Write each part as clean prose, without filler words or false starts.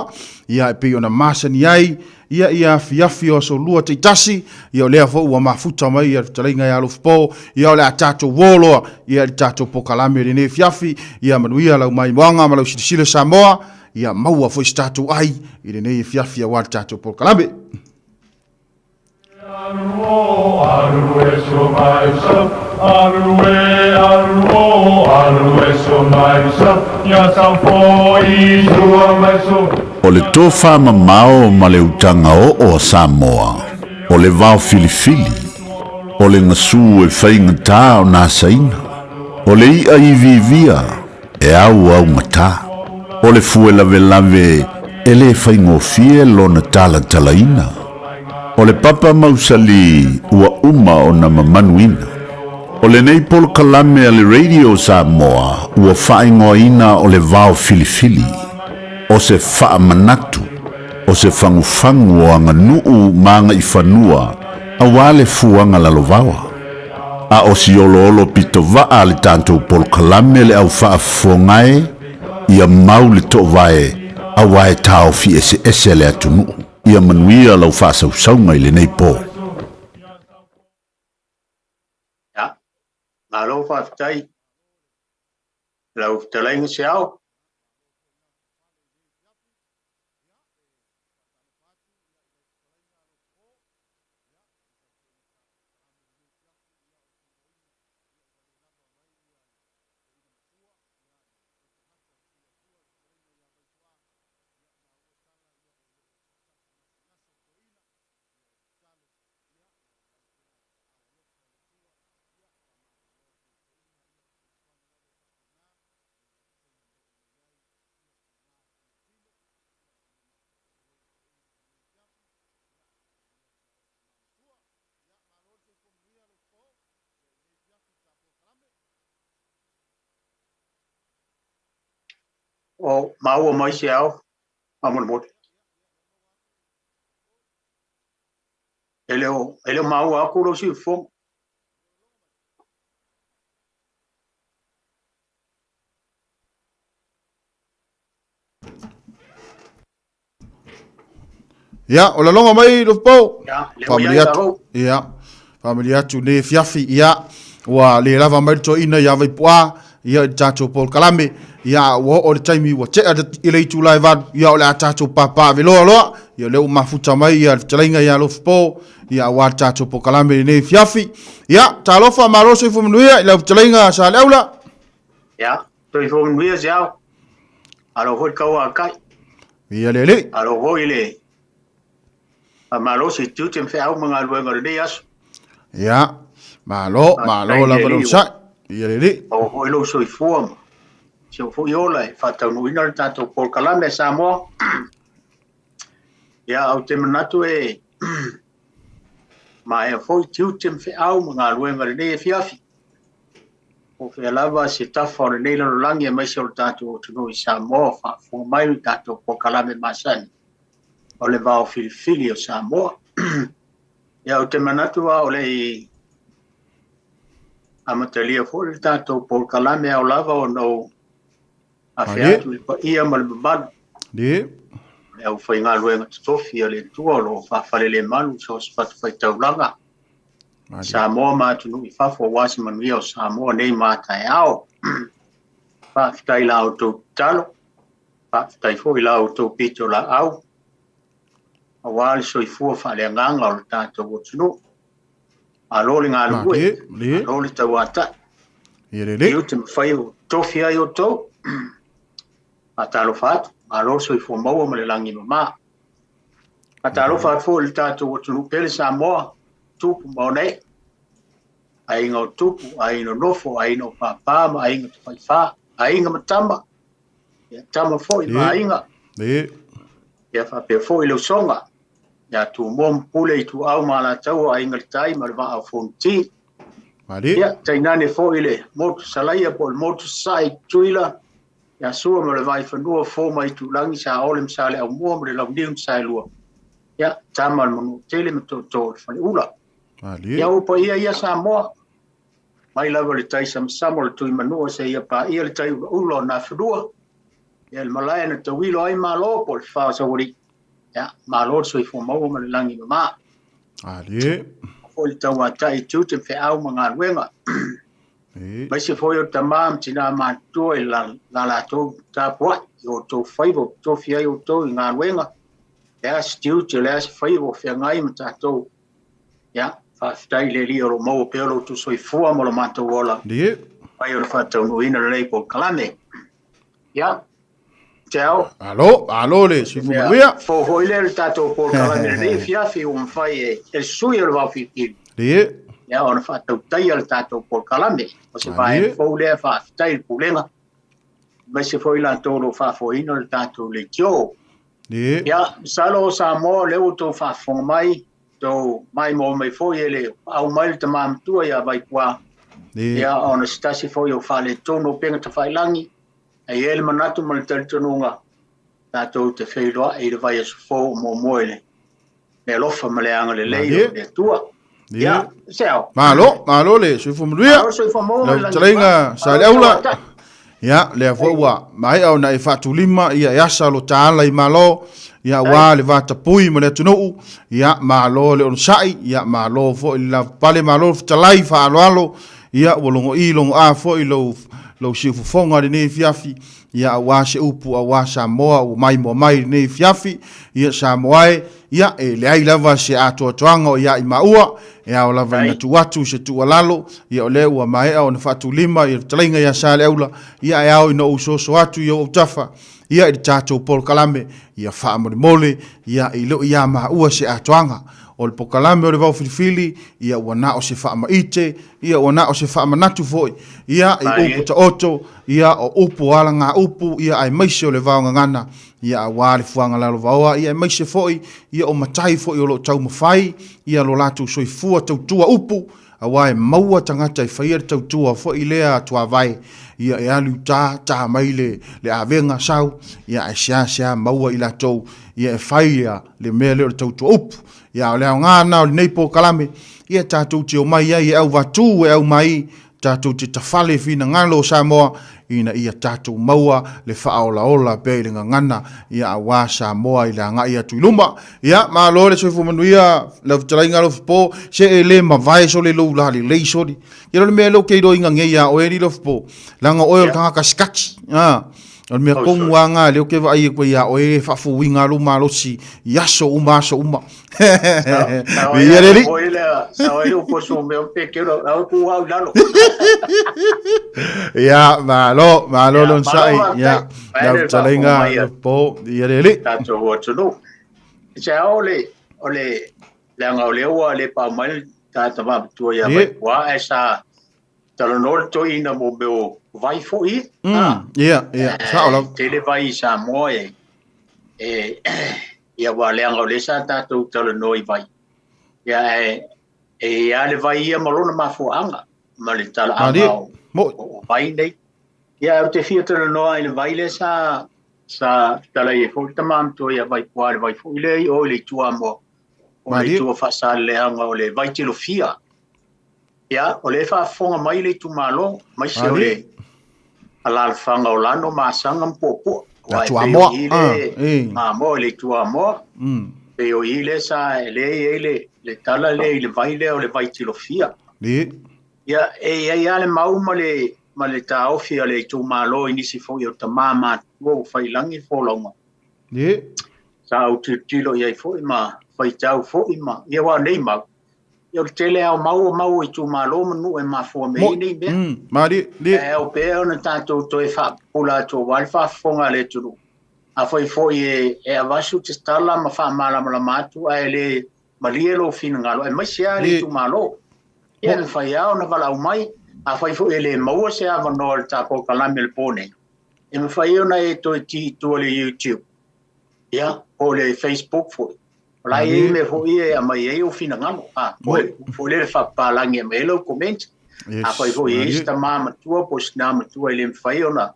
Samoa ia pe ona masani ai ia fiafi o so lua te tasi ia lea fo ua mafuta mai ia talinga ia Lofipo ia le atato wolo ia tato pokalame le fiafi ia manuia lau mai moanga ma lau sitisile Samoa ia maua fo stato ai ile nei fiafi wa tato pokalame O le tō whamamao ma le utanga o Samoa, o le Vaofilifili, o le ngasu e whaingatā o nā saina, o le ia I vivia e au ngata, o le fuelave lave e le whaingofie lona tala talaina, o le papa mausali ua uma o na mamanuina, o le nei polo kalame a le radio Samoa ua whaingoina o le Vaofilifili, o se whaamanatu, o se whanguwhangu o anga nuu maanga I whanua, a wale fuanga lalovawa. A o si olo pito waa le tantou polo kalame le au whaafongae, ia mau le to vae, a wae tau fi ese le atunu, ia manuia lau whaasausaunga I le nei po. Ja, malo whaafitai, lau talainga se au. O mau mai se au amon bot ele mau aku ro si fo ia o la longa mai Lofipo ya familia tu ne fiafi ia wa le lava mai to ina ia vai poa ia tato pol kalame ia wo o le taimi wa te ile tu live ia o le tato papa velo ia le mafuta mai ia talinga ia Lofipo ia wa tato pol kalame ne fiafi ia talofa maroso fu mnuia ia talinga sa leula ya to fu mnuia jau alo ho ka kai ia le alo ho ile a maroso tu tem fe au manga luenga de as ia malo la velosa ia le o ho lo so form so fo yola fata no ina tanto por kalame Samoa ya au te manatu e ma e fo tu tem fe au manga luenga de fiafi o fe lava se tafa o nei lo langi mai so tanto no Samoa fa fo mai tanto por kalame masani o le Vaofilifili o Samoa ya o te manatu o le amatalia fo le tanto por kalame au lava o no afiatu pa ia mal bad de au foi nga luenga tofia le tua lo fa fale le manu so spat fa taulanga Samoa ma tu no fa fo wasi manu o Samoa nei mata ao fa tai la auto talo fa tai fo la auto pito la au awal so I fu fa le nganga o tanto o tunu alo le nga lu alo le tawata le eu te fai tofia yo to atalo fat alo so I fu mau ma le langi mama atalo fat fo le tanto o tunu pele Samoa tu mo nei ai ngo tu ai no nofo ai no papa ma ai ngo fai fa ai ngo matamba ya tama fo I ma ai nga ya fa pe fo I lo songa ya tu mom pule tu au mala tau ai ngal tai ma va a fonti ya tainane fo ile mot salaia pol mot sai tuila ya so ma vai fo fo mai tu langi sa olem sale au mo le lau dim sai lu ya tamal mo tele me to fa ula ya o pa ia Samoa mai la le tai sam samol tu manu se ia pa ia le tai ulo na fdua ia le malai na tauilo ai mālō po le Faasamoa ia mālō soi fo mau ma le langi ma Ale. o le tauatai tute feʻau ma galuega mai se foi o tamā tina matua i la latou tapuaʻi i outou fai vo tofi ai outou i galuega le a stiu te le a se fai vo feagai ma tatou ia faafetai le lia o lo mau pea o loutou soifua ma lo matou ola Ie. ai o le faataunuina lelei po kalame ia Ciao. Alo le si fumanuia. Fo hoile le tatou po kalame le fiafi o mfai e sui o le Vaofilifili. Ie. Ia ona faatautai o le tatou po kalame o se vai fo le faafetai le pulenga mai se foi latou lo faafoina o le tatou le tio. Ie. Ia salo o Samoa le outou faafoga mai tou mai mo mai foi ele au mai le tamamatua ia vai kua ia ona stasi foi o fale tono penga tafailangi ai ele manatu ma le talitonunga tatou te Peilua i le vai asufo mo moile me lofa ma le anga le lei le tua ia seo malo le si fumanuia le talenga sa le aula ia le foua mai au na e fatulima ia yasa lo taala i malo ia wa le vatapui ma le tunuu ia malo le onsai ia malo fo i la pale malo talai fa alo ia wolongo i longo a fo i lo sifu fonga ni fiafi ia wa se upu a wa Samoa o mai mo mai ni fiafi ia Samoa ia e le ai lava se ato toanga ia i maua ia o lava na tuatu se tualalo ia o le ua mai o na fatulima ia talinga ia sa le aula ia ia o no usoso atu ia o tafa ia i tatou pol kalame ia faamolimole ia i lo ia maua se atoanga o le pokalame o le Vaofilifili ia ua na o se faamaite ia ua na o se faamanatu foi ia i upu ta oto ia o upu ala ngā upu ia ai maise o le vaongangana ia a wale fuanga lalo vaoa ia ai maise foi ia o matai foi o lo tau mawhai ia lo latu soifua tautua upu a wae maua tangata i whaia tautua foi lea tua vai ia e alu ta mai le avenga sau ia e sia maua i latou ia e whaia le mea leo le tautua upu ia o leo ngāna o le neipo kalame ia tātou te o mai ai e au watu e au mai tātou te tawhale fina ngalo Samoa ina ia tātou maua le whaaola pe le ngana ia a wā Samoa i le anga ia tuiluma ia malo le soifu manuia le talainga Lofipo se e le mawai so le lou la le leisori ia le mea lo keiro inga ngeia o e ni Lofipo langa oil tanga kaskatsi o mea konguanga leo ke vai ko ia o e fafu winga lu malosi yaso uma ia le ia malo lon sai ia la talenga po ia le tato o tunu se ole langa o le pa mai tato va tu ia wa esa talo no to ina mo beo vai foi ia sa ola tele vai Samoa ia wa langa o le sa tato talo no I vai ia ia le vai ia malona mafuanga ma le tala anga o vai nei ia te fia talo no ai le vai le sa tala e fo tamam to ia vai poale vai foi le o le tua mo o le tua fa le anga o le vai tilo fia ia o le faafoga mai le tumālō mai se o le alalafanga o lano masanga mpopo la tuamoa mamo le tuamoa pe o ile sa le tala le vai le o le vai tilofia ia ia le mau ma le taofi o le tumālō inisi foi o tamama o failangi folonga sa o tilo ia foi ma fai tau foi ma ia wa nei ma eu tele ao mau I tumālō manu e mafua mei nei mea. Mari, o pēo na tātou to e whapula to wale whafonga le turu. A foi e avasu te stala ma whamala ma la matu a le malielo fina ngalo. E mai sea le tumālō. Ia le whai au na wala umai. A foi le maua se ava no le tāko kalame le pōne. E me whai au na e to ti tua le YouTube. Ia, o le Facebook foi. La e me foi a mai e o fina ngano foi le fa palangi me lo comment a foi esta mama tua posna ma tua le fai ona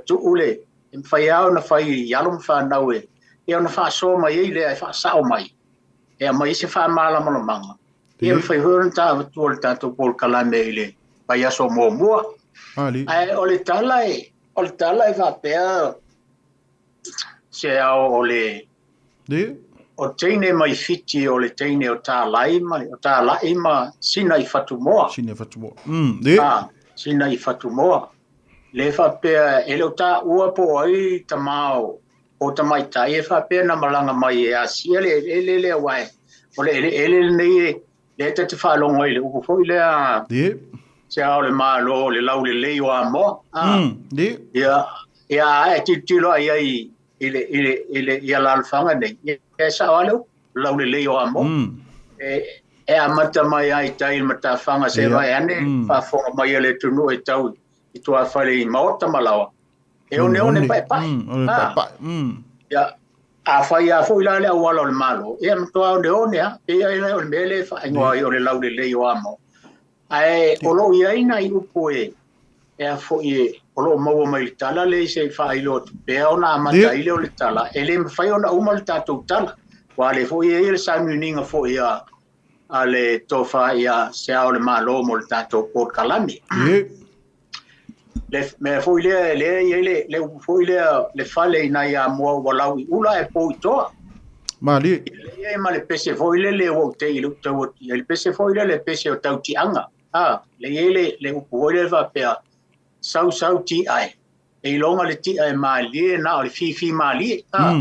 tu ule em fai au na fai yalum fa na we e ona fa so mai le fa sa o mai e mai se fa mala mo manga e fai horon ta tu to pol kala mele vai aso mo mo ali ai ole tala e va pe se au ole o teine mai fiti o le teine o tālai ma sina I Faasamoa. Sina I Faasamoa. Le whapea e leo tā ua po ai tamao o tamaitai e whapea na malanga mai e asia le wai. O le nei le te whalongo i le upo fo I le a se au le mālo le lau le leo a mo. Ia e titilo ai ia lalwhanga nei. E sa aleu lau le leo a mo. E amata mai ai tai mata whanga se vai ane whafonga mai le tunu e tau I tua whare I maota malawa. E one pai. Ia a whai a fo ila le awala o le malo. E amatoa one a e ai o le mele whaingoa I o le lau le leo a mo. Ai olo ia ina I upo e a fo I olo maua mai tala le se whailo tu pea ona amata I le o le tala. E le mwhai ona uma le tātou tala. Wa le fo I le samiuninga fo I a le tofa ia se au le malo mo le tātou Port Kalami. Me fo le fo le fale ina ia mo walau I ula e po I toa. Mali. Le ma le pese fo le o te I lu tau le pese fo le pese o tau ti anga. Le upo le va pea sau ti ai. E longa le ti ai mali na o le fi mali. Na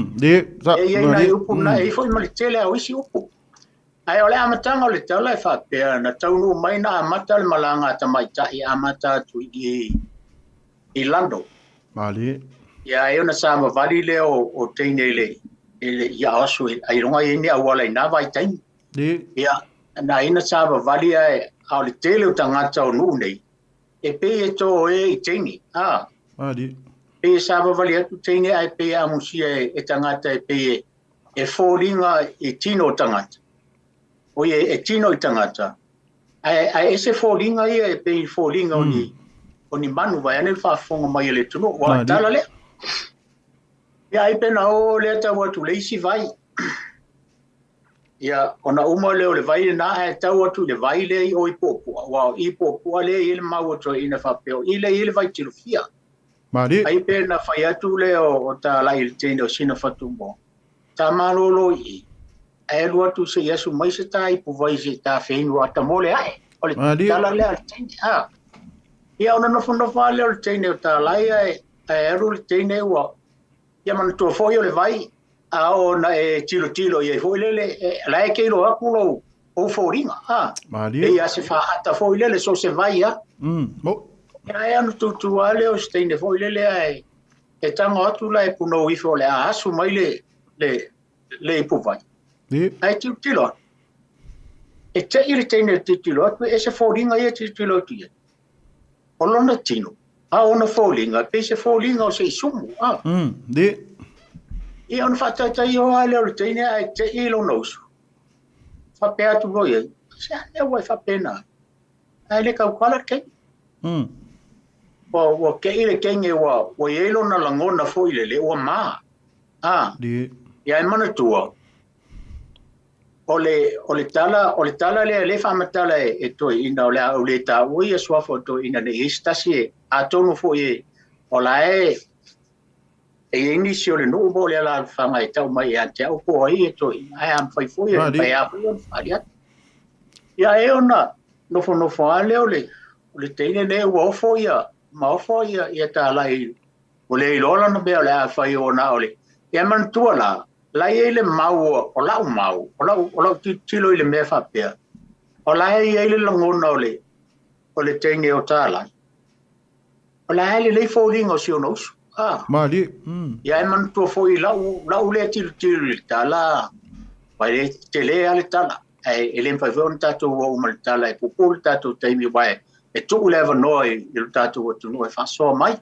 upo na e fo ma le tele o isi upo. Ai ole amatanga le tala e whapea na taunu mai na amata le malanga tamaita I amata tu I lando. Mali. Ia e ona sa mawari le o teine ia asu ai ronga I ni awala I na vai taimi. Ia na ina sa mawari ai au le tele o tangata o nuu nei. E pe e to I teine. Mali. Pe sa mawari atu teine ai pe amusia e tangata e pe e fōringa I tino tangata. O e tino I tangata. Ai ese fōringa ia e pe fōringa o ni manu vai ane whaafonga mai le tunu. Wa tala le. Ia ai pena o le tau atu le isi vai. Ia ona uma leo le vai na e tau atu le vai le o I popua. Wa I popua le I le mau atu ina whapeo. I le vai tilofia. Mari. Ai pena whai atu le o ta lai le tene o sina Faasamoa. Ta malolo I. E lua tu se yasu mai se ta I puvai se ta whenua ta mole ai. Ole tala le al tene. Ia ona nofa le o teine o ta lai e eru le teine ua. Ia mana tua foi o le vai. A ona e tilo ia foi lele. La e keilo akulo o fōringa. E ia se whahata foi lele so se vai ia. Ia e anu tutu ale o steine foi lele ai. E tanga atu la e puno ifo le a asu mai le ipu vai. Ai tilo. E te iri teine tilo atu e se fōringa ia tilo atu ia. Olona tino. Ona fōlinga. Pe se fōlinga o se isumu. Ia ona whatatai o ale o teine ai te ilo nausu. Whapea tu roi ai. Se ane wai whapena. Ai le kaukwala kei. Wa kei le kenge wa ilo na langona fo ile le ua maa. Ia e mana tua. Ole tala le whamatala e toi ina o le ta ui e swafo toi ina ne istasi e a tonu fo e o la e inisi o le nuu mo le ala whanga e tau mai e ante au po ai e toi ai am whai fo e pai a fo e whariat. Ia e ona nofo ale o le teine ne ua ofo ia ma ofo ia ta lai o le ilola na bea o le a whai o na ole. Ia man tua la lai e le mau o lau tilo I le mea whapea. O lai e le langona o le teine o tālai. O lai le fōringa o si o nausu. Mali. Ia e man tua fōi lau le tilo le tala. Vai le te le ale tala. E le mwhai veo tātou o uma le tala e pupu le tātou teimi vai. E tuku lewa noa I le tātou o tunu e whasoa mai.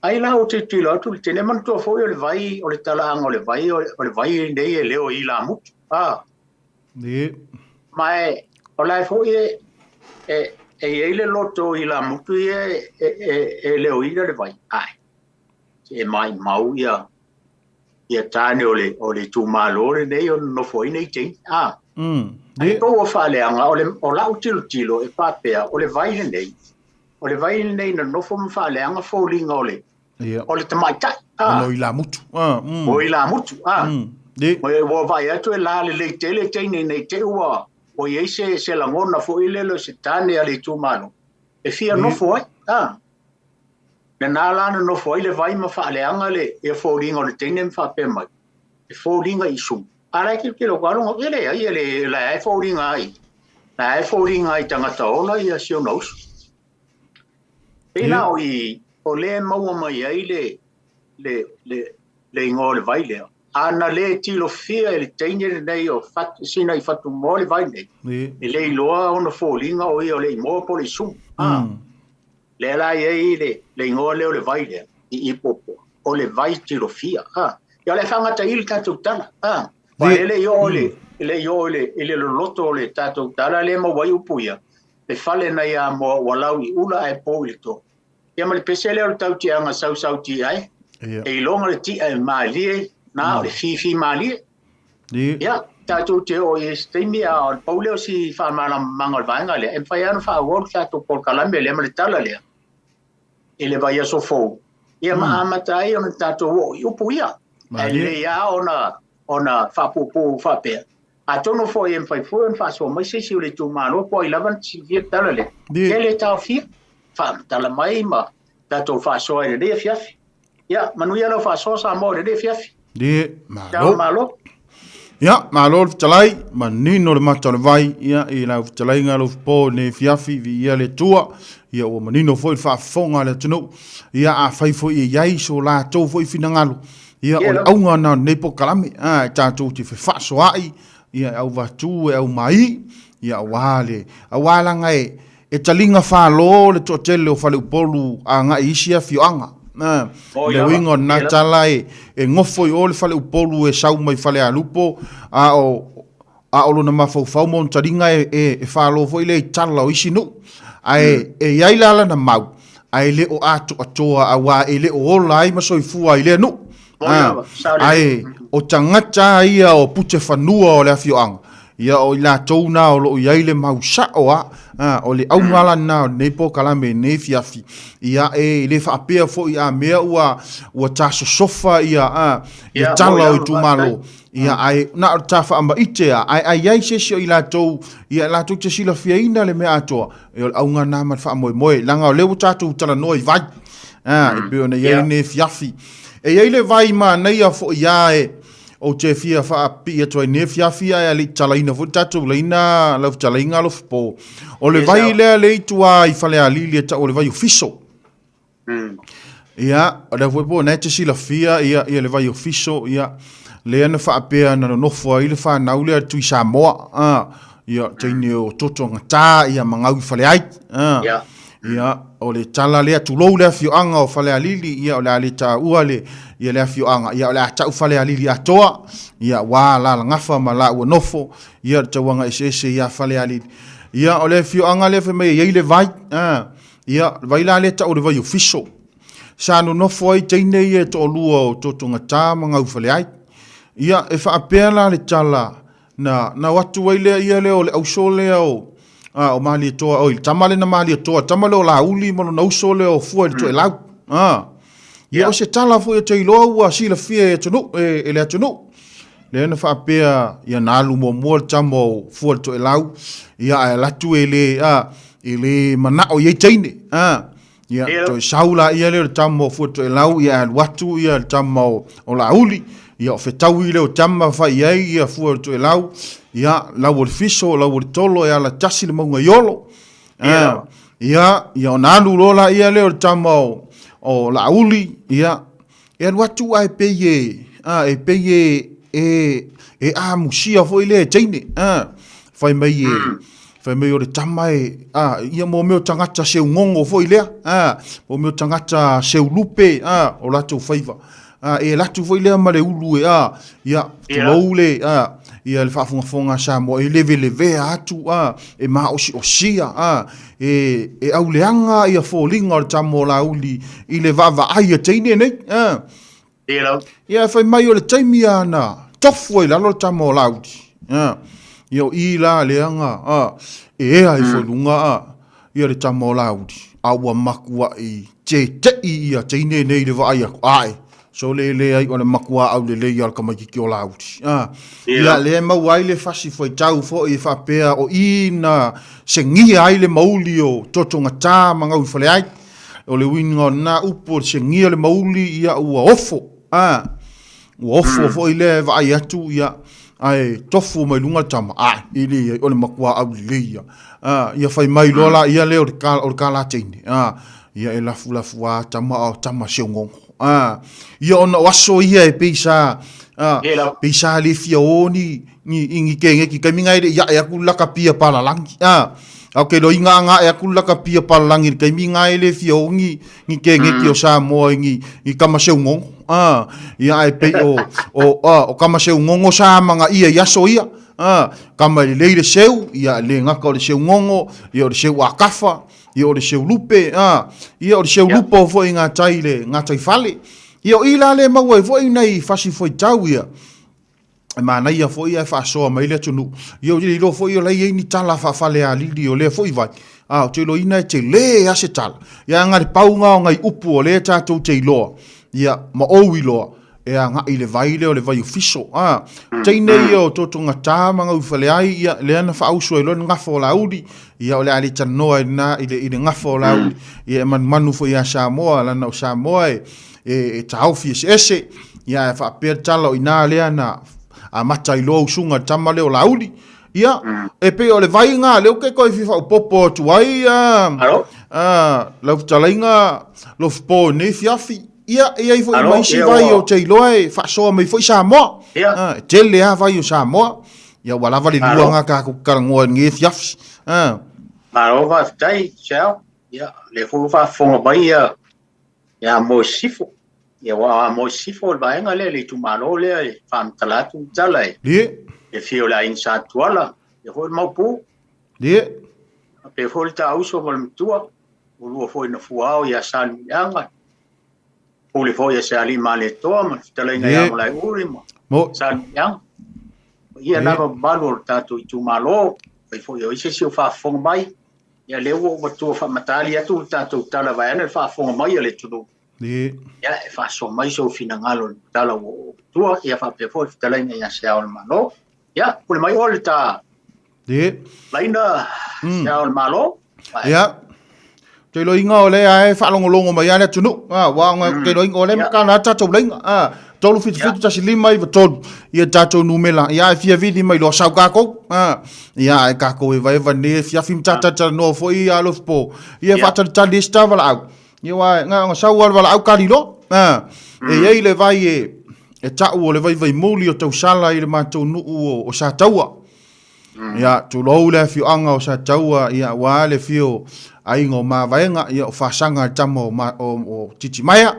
Ai la o te tilo atu le tene man tua foi o le vai o le talaanga o le vai nei e leo I la mutu. Mai o lai foi e le loto I la mutu e leo I le vai. Ai. E mai mau ia tane o le tūmālō le nei o no foi nei ting. Ai po o whaleanga o lau tilo e pāpea o le vai le nei. O le vai le nei na nofo mwhaleanga fōlinga o le. o le tamai tai. No i la mutu. O i la mutu. O vai atu e la le te nei te ua. O iei se langona fo i lelo se tane a le tūmalo. E fia nofo ai. Na nālana nofo ai le vai ma whaaleanga le e fōringa o le teine mwhape mai. E fōringa i sum. Arai ki lo karo ele ai ele la e fōringa ai. Na e fōringa ai tangata ola i a sio nausu. Pena o le maua mai ai le ingo le vai lea. Ana le tilo fia le teine nei o sina i fatu mo le vai nei. E le iloa ona fōringa o i o le imo po le sum. Le la ye le ingo le vai lea. I popo. O le vai tilo fia. Ia le whangata ili tātou tala. Wa ele loto le tātou tala le mawai upuia. Le whale na ia mo walau i ula e pō i to. Ia ma le pesele o le tau ti anga sau ti ai. E ilonga le ti ai maalie. Na o le fifi maalie. Ia tātou te o i steimi a o paule o si whamana mangal vaenga le. E whai anu wha awol tātou pol kalame le ma le tala lea. E le vai aso fōu. Ia ma amatai o le tātou o i upuia. Le ia ona whapupu whapea. A tono fo i mwhai fo en whaso mai se si o le tūmālo po i lawan si via tala le. Ke le tau fia. Tala mai ma tātou whaso ai le fiafi. Ia, manuia lau whaso Samoa le fiafi. Mālo. Ia, mālo le talai, ma nino le mata le vai, ia, i lau talai ngā Lofipo ne fiafi vi ia le tua, ia o manino fo i whaafonga le tunu, ia a whai fo i iai so la tau fo i finangalo. Ia o le aunga na nepo kalame, tātou te whaaso ai, ia au watu e au mai, ia awalanga e talinga whaalo le totele o whale upolu a ngā isia fioanga. Le wingo na tala e ngofo i o le whale upolu e sau mai whale a lupo, a o lona mawhau mon taringa e whaalo fo i le tala o isi nu. E iai lala na mau, ai le o atu atoa a wā e le o ola ai masoi fua i le nu. Ai o tangata ia o pute whanua o le afioanga. Ia o la touna o lo iai le mausa o o le aungala na nepo kalame ne fiafi. Ia e le whaapea fo ia mea ua taso sofa ia tala o i tūmālo. Ia ai na o ta whaamba itea. Ai iai sesi o i la tou te sila fia ina le mea atoa. E o le aunga na mat wha moe. Langa o leo tātou tala noa i vai. E peo na iai ne fiafi. E iai le vai ma nei a fo ia o te fia wha api e toi ne fiafia e ali talaina fo tatou leina lau talainga Lofipo. O le vai lea le itua i whale a lili e ta o le vai ofiso. Ia, o le Lofipo ne te sila fia ia le vai ofiso ia le ana wha apea na nofo i le wha naulea tui Samoa. Ia, teine o toto ngata ia mangau i whale ai. Ia, o le tala lea tulou lea fioanga o whale a lili ia o le ale ta ua le ia lea fioanga ia o le ata ufale a lili atoa ia wā la ngafa ma la ua nofo ia tawanga ese ia whale a lili ia o le fioanga le whemei ia le vai ia vai la le ta o le vai ofiso sa no nofo ai teine ia to lua o toto ngata ma ngau whale ai ia e wha apea la le tala na watu wai lea ia leo le auso lea o mali toa o tamale na mali toa tamale o la uli mo na uso le o fu to e lau ia o se tala fu e te lo wa si la fie e tunu e le tunu le na fa pea ia na lu mo tamo fu to e lau ia la tu ele mana o ye teine ia to saula ia le tamo fu to e lau ia watu ia tamo o la uli ia o fetau i leo tama fa ia fu to e lau ia lau o fiso lau o tolo ia la tasi le maunga iolo ia o nanu rola ia leo tama o la uli ia watu ai peye a musia fo ile teine fai mai o le tama ia mo meo tangata seu ngongo fo ile mo meo tangata seu lupe o latu faiva e latu fo ile ma le ulu ia tuloule ia le whaafonga Samoa e leve atu e maa osia e au leanga ia fōlinga o le tamo la uli i le vava ai a teine nei ia whai mai o le taimi ana tofu e lalo le tamo la uli ia o i la leanga e ea e wholunga ia le tamo la uli aua makua i te ia te ine nei le vai ai so le ai ona makua au le al kama ki o lauti ia le mau ai le fasi foi tau fo i fa pea o ina sengi ai le mauli o totonga tā manga u fale ai o le winga na upo sengi le mauli ia ua ofo ua ofo fo i le vai atu ia ai tofu mai lunga tama ili o le makua au le ia fai mai lola ia le o kala teine ia e lafu a tama seongongo ia ona waso ia e peisa le fioni ngi kenge ki kaminga ile ia ya kulaka pia pala langi okay lo inga ya kulaka pia pala langi kaminga ile fioni ngi kenge ki o Samoa ngi kama seongongo ia e pe o kama seongongo sa manga ia so ia kama le seu ia le ngaka o le seongongo ia o le seu akafa ia o le seu lupe ia o le seu lupo fo i ngā tai fale ia o ila le maua fo i nei fasi fo i tau ia e mana ia fo ia faasoa mai le tunu ia o le ilo fo ia lei ni tala fale a lili o le fo i vai o te lo ina te le ase tala ia ngari paunga o ngai upu o le tatou te iloa ia ma oui loa e a ngai le vai le o le vai ufiso teine ia o totonga tā manga ufale ai ia le ana faauso e lona ngafo la udi ia o le ali tanoa ile ngafo la udi ia manu fo ia Samoa lana o Samoa e taufi ese ia e faapea tala o ina le ana a mata ilo usunga tama le o la udi ia e pe o le vai ngā leo ke koe fifa o popo tu ai lau talainga Lofipo nei fiafi ia i fo mai si vai o te iloa faasoa mai fo i Samoa te lea vai o Samoa ia wala vale luanga ka karangoa nge fiafi Maro va tai chao ia le fu fa fonga mai ia mo sifo ia wa mo sifo va nga le tu malo le fam talatu talai e fio la insa tuala e ho mau pu pe ho ta uso vol tua o lu fo na fuao ia sal anga o le fo ia sali male toma talai nga ia lai urimo sal yang ia na balor tatu tu malo e fo ia se si fa fonga mai ia le o tu fa matali atu tatu tala va ana fa fonga mai le tu ia e fa so mai so fina ngalo tala o tua ia fa pe fo talai nga ia Seao'omālō ia pule mai o le ta laina Seao'omālō ia te lo inga ole ai fa longo mai ana tunu wa nga te lo inga ole ka na tatu lenga tolu fitu tasi lima i tolu ia tatu numela ia fia vidi mai lo sau kako ia e kako e vai vane fia fim tata no fo ia Lofipo ia fa tali sta vala au ia wa nga sau vala au kalilo e ia le vai e tau o le vai muli o tau sala i le matou nuu o sa taua ia tu lo le fiu anga o sa taua ia wa le fiu aingo ma vaenga ia o fasanga tamo o titi maya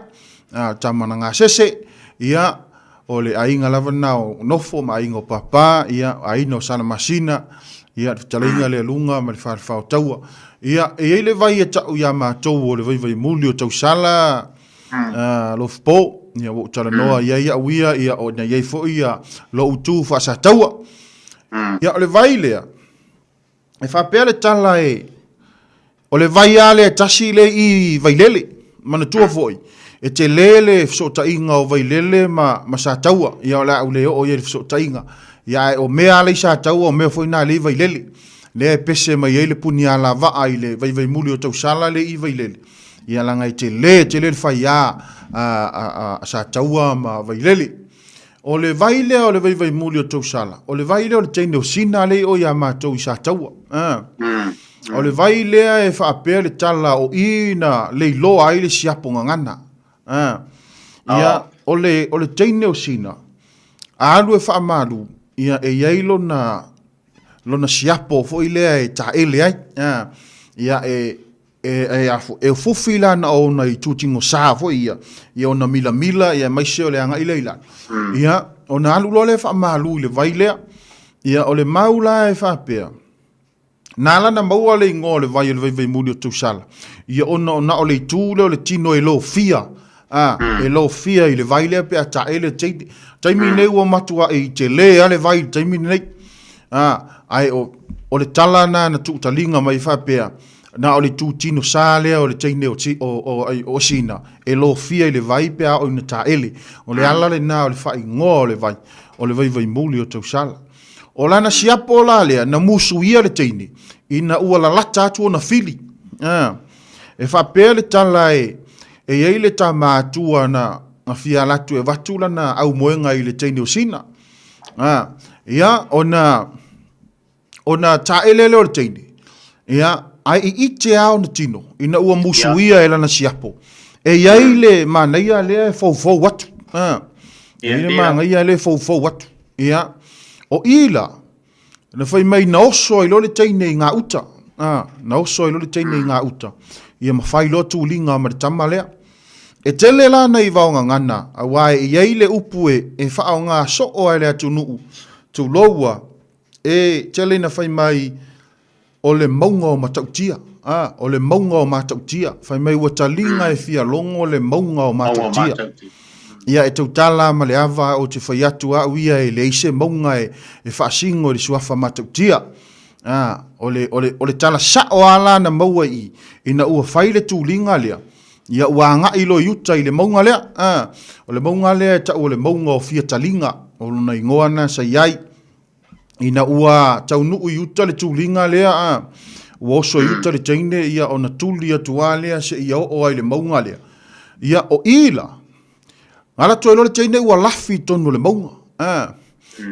tamo nga sese ia o le ainga lavana o nofo ma aingo papa ia aino sana masina ia talinga le lunga ma fa taua ia e le vai e tau ia ma tau o le vai muli o tau sala Lofipo ia o tala noa ia uia ia o na ia fo ia lo utu fa sa taua ia o le vai lea e fa pele tala o le vai ale tasi le i vailele mana tua foi e te lele so tainga o vailele ma sa taua ia la o le o ia so tainga ia o mea le sa taua o mea foi na le vailele le pese mai ele puni ala va ai le vai muli o tau sala le i vailele ia la ngai te le fai a sa taua ma vailele o le vaile o le vai muli o tau sala o le vaile o le teine o sina le o ia ma tau sa taua o le vai lea e whaapea le tala o ina le loa ai le siapo ngangana. Ia o le teine o sina. Alu e whaamalu. Ia e iei lona siapo fo i lea e ta ele ai. Ia e fufila na o na i tutingo saa fo ia. Ia o na mila ia maise o le anga ile ila. Ia o na alu lo le whaamalu le vai lea. Ia o le maula e whaapea. Nala na maua le ingo le vai muli o tusala. Ia ona o le tūle o le tino e lo fia. E lo fia i le vai lea pe a ta ele taimi nei ua matua e te le ale vai taimi nei. Ai o le tala na tuutalinga mai whapea. na o le tūtino sā lea o le teine o sina e lo fia i le vai pea o ina taele o le ala le nā o le whai ngoa o le vai muli o tau sala o lana siapo la lea na musu ia le teine ina ua la lata atu o na fili e whapea le tala e ei le tā mātua na fia latu e watu lana au moenga i le teine o sina ia ona taele le o le teine ia ai i te ao na tino ina ua musuia e lana siapo e iai le manaia le fau watu ile manaia le fau watu ia o ila na fai mai na oso i lo le teine i ngā uta na oso i lo le teine i ngā uta ia mawhai lo tu linga ma le tama lea e tele la na i vaonga ngana a wae i iai le upu e whao ngā so o ai lea tu nuu tu loua e tele na fai mai o le maunga o matautia. O le maunga o matautia. Whai mai ua talinga e fia longo o le maunga o matautia. Ia e tautala ma le awa o te whai atu a uia e le ise maunga e whaasingo o le suafa matautia. O le tala sa o ala na maua i ina ua whai le tūlinga lea. Ia ua nga ilo yuta i le maunga lea. O le maunga lea e ta o le maunga o fia talinga. O luna ingoa na sa iai. Ina ua tau nuu yuta le tūlinga lea ua oso yuta le teine ia o na tūli atua lea se ia o ai le maunga lea. Ia o ila. Ngala tu elo le teine ua lafi tonu le maunga.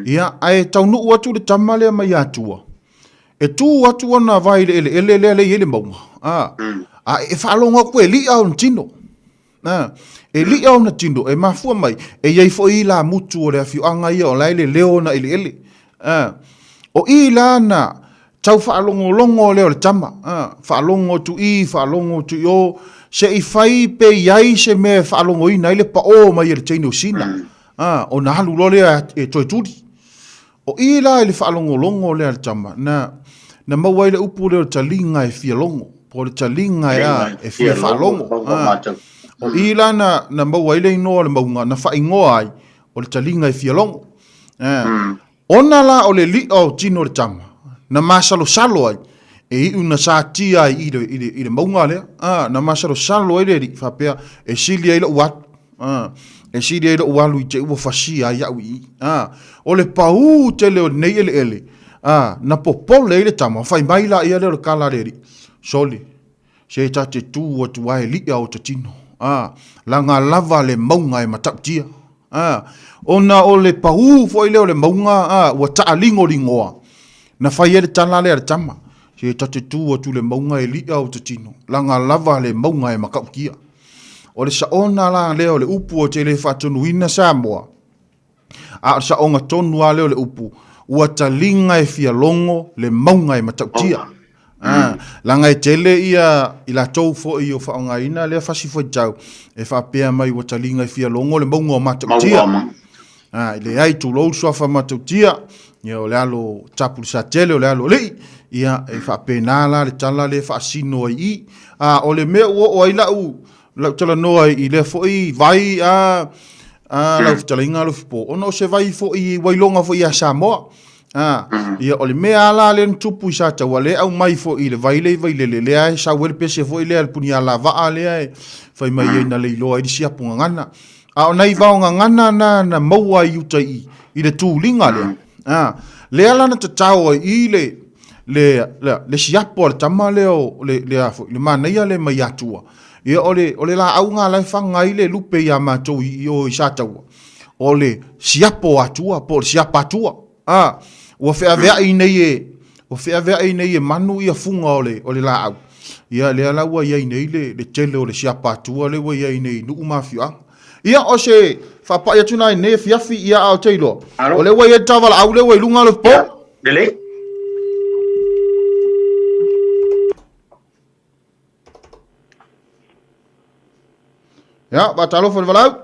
Ia ai tau nuu atu le tama lea mai atua. E tū atu ana vai le maunga. E whaalonga koe li au na tino. E li au na tino e mafua mai e iei fo ila mutu o le afiuanga ia o laile leo na ele. O i lana tau whaalongo longo leo le tama whaalongo tu i, whaalongo tu i se i whai pe iai se me whaalongo i naile pa o mai le teine o sina o na halu lo lea e toi turi o i la le whaalongo longo leo le tama na mawai le upu leo talinga e fia longo po le talinga e fia whaalongo o i lana na mawai le inoa le maunga na whaingoa ai o le talinga e fia longo ona la o le li o tino le tama. Na masalo salo ai. E i una sa tia i le maunga lea. Na masalo salo ai le ri. Whapea e sili ai la uatu. E sili ai la ualu i te ua whasi ai au i. O le pau te leo nei ele. Na popole i le tama. Whai mai la ia leo le kala le ri. Soli. Se ta te tū o tu wae li au te tino. La ngā lava le maunga e matautia. Ona o le pahu foi leo le maunga ua taalingo ringoa na fai ele tala le tama se tate tu o tu le maunga e lia o te tino langa lava le maunga e makaukia o le saona la leo le upu o te le whatunuina Samoa a saonga tonu a leo le upu ua talinga e fia longo le maunga e matautia langa e tele ia i la tau fo i o whaonga ina lea fasi fo tau e whapea mai ua talinga e fia longo le maunga o matautia le ai tu lo sofa matautia ia o le alo tapu sa tele o le alo lei ia e whapena la le tala le whaasino i o le mea o ai lau tala noa i le fo i vai lau tala inga Lofipo ono se vai fo i wailonga fo i a Samoa ia o le mea la le tupu i sa taua le au mai fo i le vai le ai sa wele pese fo i le alpuni ala vaa le ai fai mai e na leiloa i disi apunga ngana o nei vaonga ngana na maua i uta i le tūlinga lea le ala na tatau i le siapo le tama leo le manaia le mai atua ia o le la au ngā lai whanga i le lupe i a mātou i o i sa taua o le siapo atua po le siapa atua ua whea vea i nei e manu i a funga o le la au ia le ala ua i nei le tele o le siapa atua le ua i nei nuu mawhiuanga ia o se whapa ia tuna i ne fiafi ia au teilo o le wai e tavala au le wai lunga le po Lele ia ba talo fo valau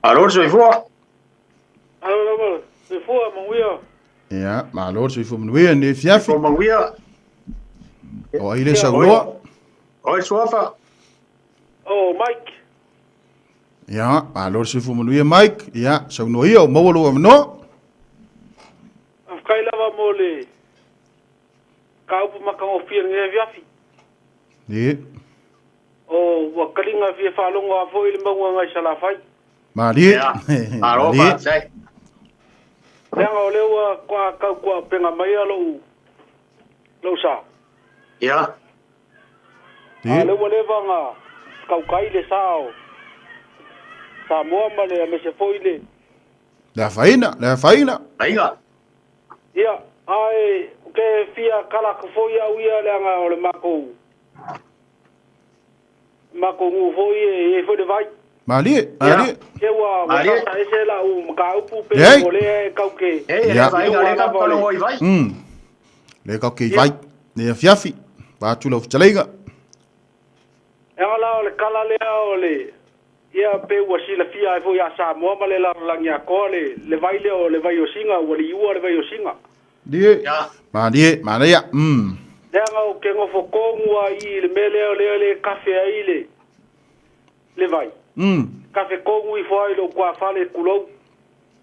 alo so ifo manguia. ia ma lo so ifo manguia ne fiafi fo manguia o ile sa loa oi sofa Oh, Mike. ia ma lo so ifo manguia Mike ia sa no ia o mawalo no Afkaila va mole. ka upu maka o fia nge viafi. Ni. O wa kalinga fia whalonga a fo ili maunga ngai salafai. Mali. Alofa, sai. Leanga o lewa kwa kau kwa penga mai alo sa. Ya. A lewa lewa nga kau kai le sao. Samoa male a mese fo ile. La faina. Ainga. Ia, ai, ke fia kala ka fo ia uia leanga o le mako. Mako ngu fo e fo de vai. Mali. Ke wa ta ese la u ka upu pe o le kau ke. Le vai ga le ka ko ngoi vai. Le ka ke vai. Ne fiafi. Ba tu lo chaleiga. E ala o le kala le o le. Ia pe wa sila fia fo ya Samoa male la langia ko le vai le o le vai o singa o le iua le vai o singa. Die. Mana ya. Leanga o ke ngofo kongua i le mele o le kafe ai le vai. Kafe kongu i fo ai lo kwa fale kulo.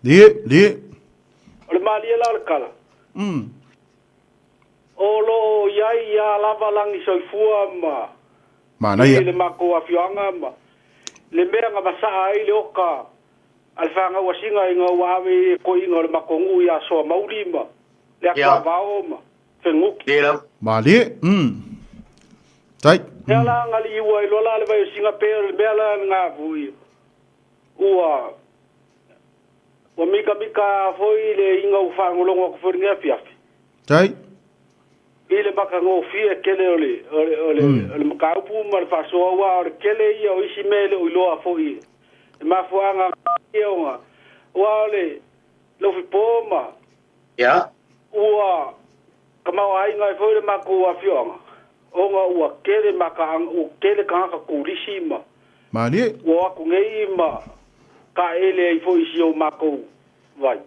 Die. O le mali la le kala. O lo iai ia lava langi soifua ma. Mana ya. Le mako afianga ma. Le mea nga masaa ai le oka. Alfanga wasinga inga wawe ko inga le makongu ia soa maulima. Le akwa vao ma. Fenguki. Mali. Tai. Ela ngali iwa i lola le vai singa pe le mea nga vui. Ua. Wa mika foi le inga ufangolongo ko foi ngia fiafi. Tai. Ile baka ngo fie kele ole makaupu mal fasoa wa kele ia o isi mele o loa foi. Ma fuanga ionga. Wa ole Lofipo ma. Ya. Ua kama ai ngai foi le mako afionga. Onga ua kele maka u kele kanga kurisima. Mali. Wa ku ngei ma ka ele i foi si o mako vai.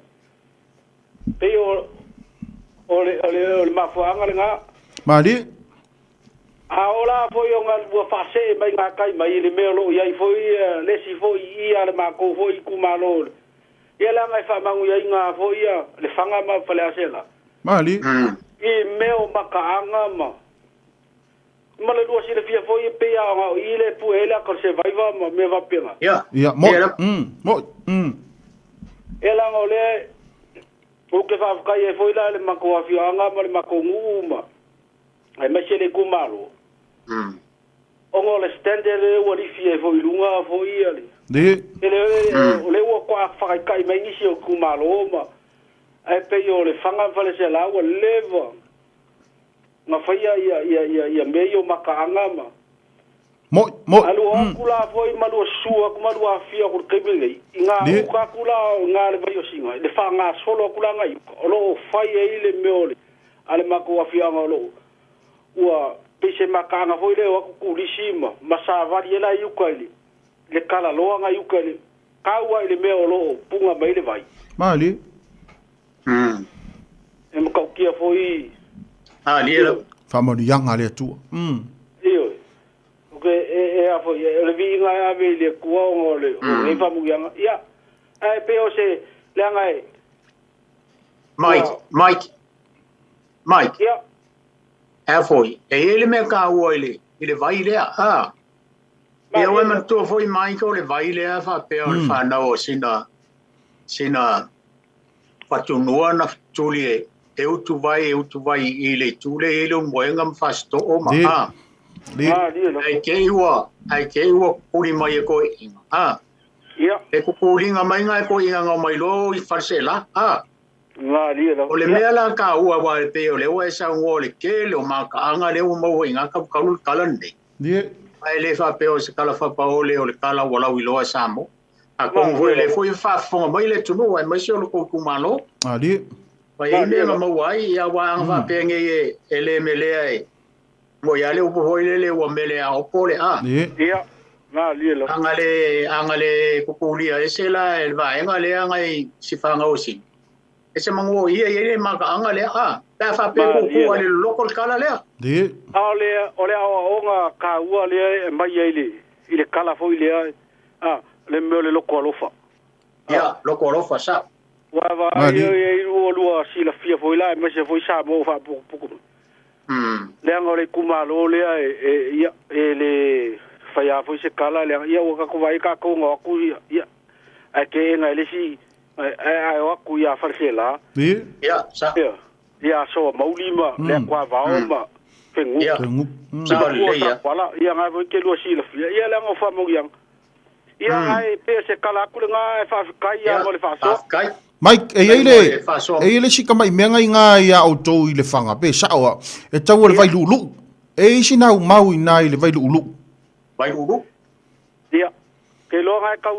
Peo ole mafuanga nga Mali. Aola foi onga bua fase mai nga kai mai le melo ia foi le si foi ia le mako foi kumalo. Ia la mai fa mangu ia nga foi ia le fanga ma fale asela. Mali. I meo makaanga ma. Mala lua si le fia foi pe ia nga ile pu ela ko se vai va ma me va pena. Ya. Mo. Ela ngole o ke fa kai foi la le mako afianga ma le mako nguma. Ai me se le kumalo. Ongo le standard o li fie foi lunga foi ali. De. Le o kwa fa kai mai ni si o kumalo ma. Ai pe yo le fanga fa le se la o leva. Na fa ia meio makaanga ma. Mo. Alu kula foi malu sua kuma lu afia ko kebele. Inga ka kula nga le vai o singa. Le fanga solo kula ngai. Lo fa ile meole. Ale mako afia ngalo. Ua pese makanga foi le o kulisima. Masa vari ela yukali. Le kala loa nga yukali. Kaua ile meolo punga mai le vai. Mali. E mo kia foi Lielo. Famoni yang ale tu. Iyo. Oke a foi le vinga a le kuo le e famu yang. Ya. Ai peo se le ngai. Mike. Ya. Foi. Ele me ka oile. Ele vai le a. Eu me tu foi Michael le vai le fa pe o fa na o sina patunua na tulie eu tu vai ele tule ele moenga fasto o ma ai ke o puri mai ko inga e ko puringa mai ngai ko inga mai lo I farsela o le mela ka ua wa pe o le wa sa ngole ke le o ma ka anga le o mo inga ka kalul kalande ai le fa pe o se kala fa pa o le kala wala wilo Samo a ko vo le foi fa fo mai le tunu ai mai se o ko kumalo Ali. Pai me ma wai ya wa fa pe nge ele mele ai mo ya le o po le o mele a o pole ya na lielo angale kukulia esela el va ngale ngai sifanga osi ese mango ie ma angale ta fa pe ko ale local kala le ole onga ka ua le mai ile kala foi le le mele loko lofa ya loko lofa sa wa o lua si la fia foi la me se foi sa mo fa puku le ngole kumalo le ia le faya foi se kala le ia o ka ko vai ka ko ngoku ia a ke nga le si ai o ku ia farsela ia sa ia so maulima le kwa vaoma pengu sa le ia wala ia nga vo ke lo si le ia le ngo fa mo yang ia ai pe se kala ku nga fa kai ia mo le fa so Mike, ele si kamai menga inga ia o tau I le fanga pe sao e tau le vai lulu. E si nau mau ina I le vai lulu. Vai lulu? Ia. Ke lo ngai kau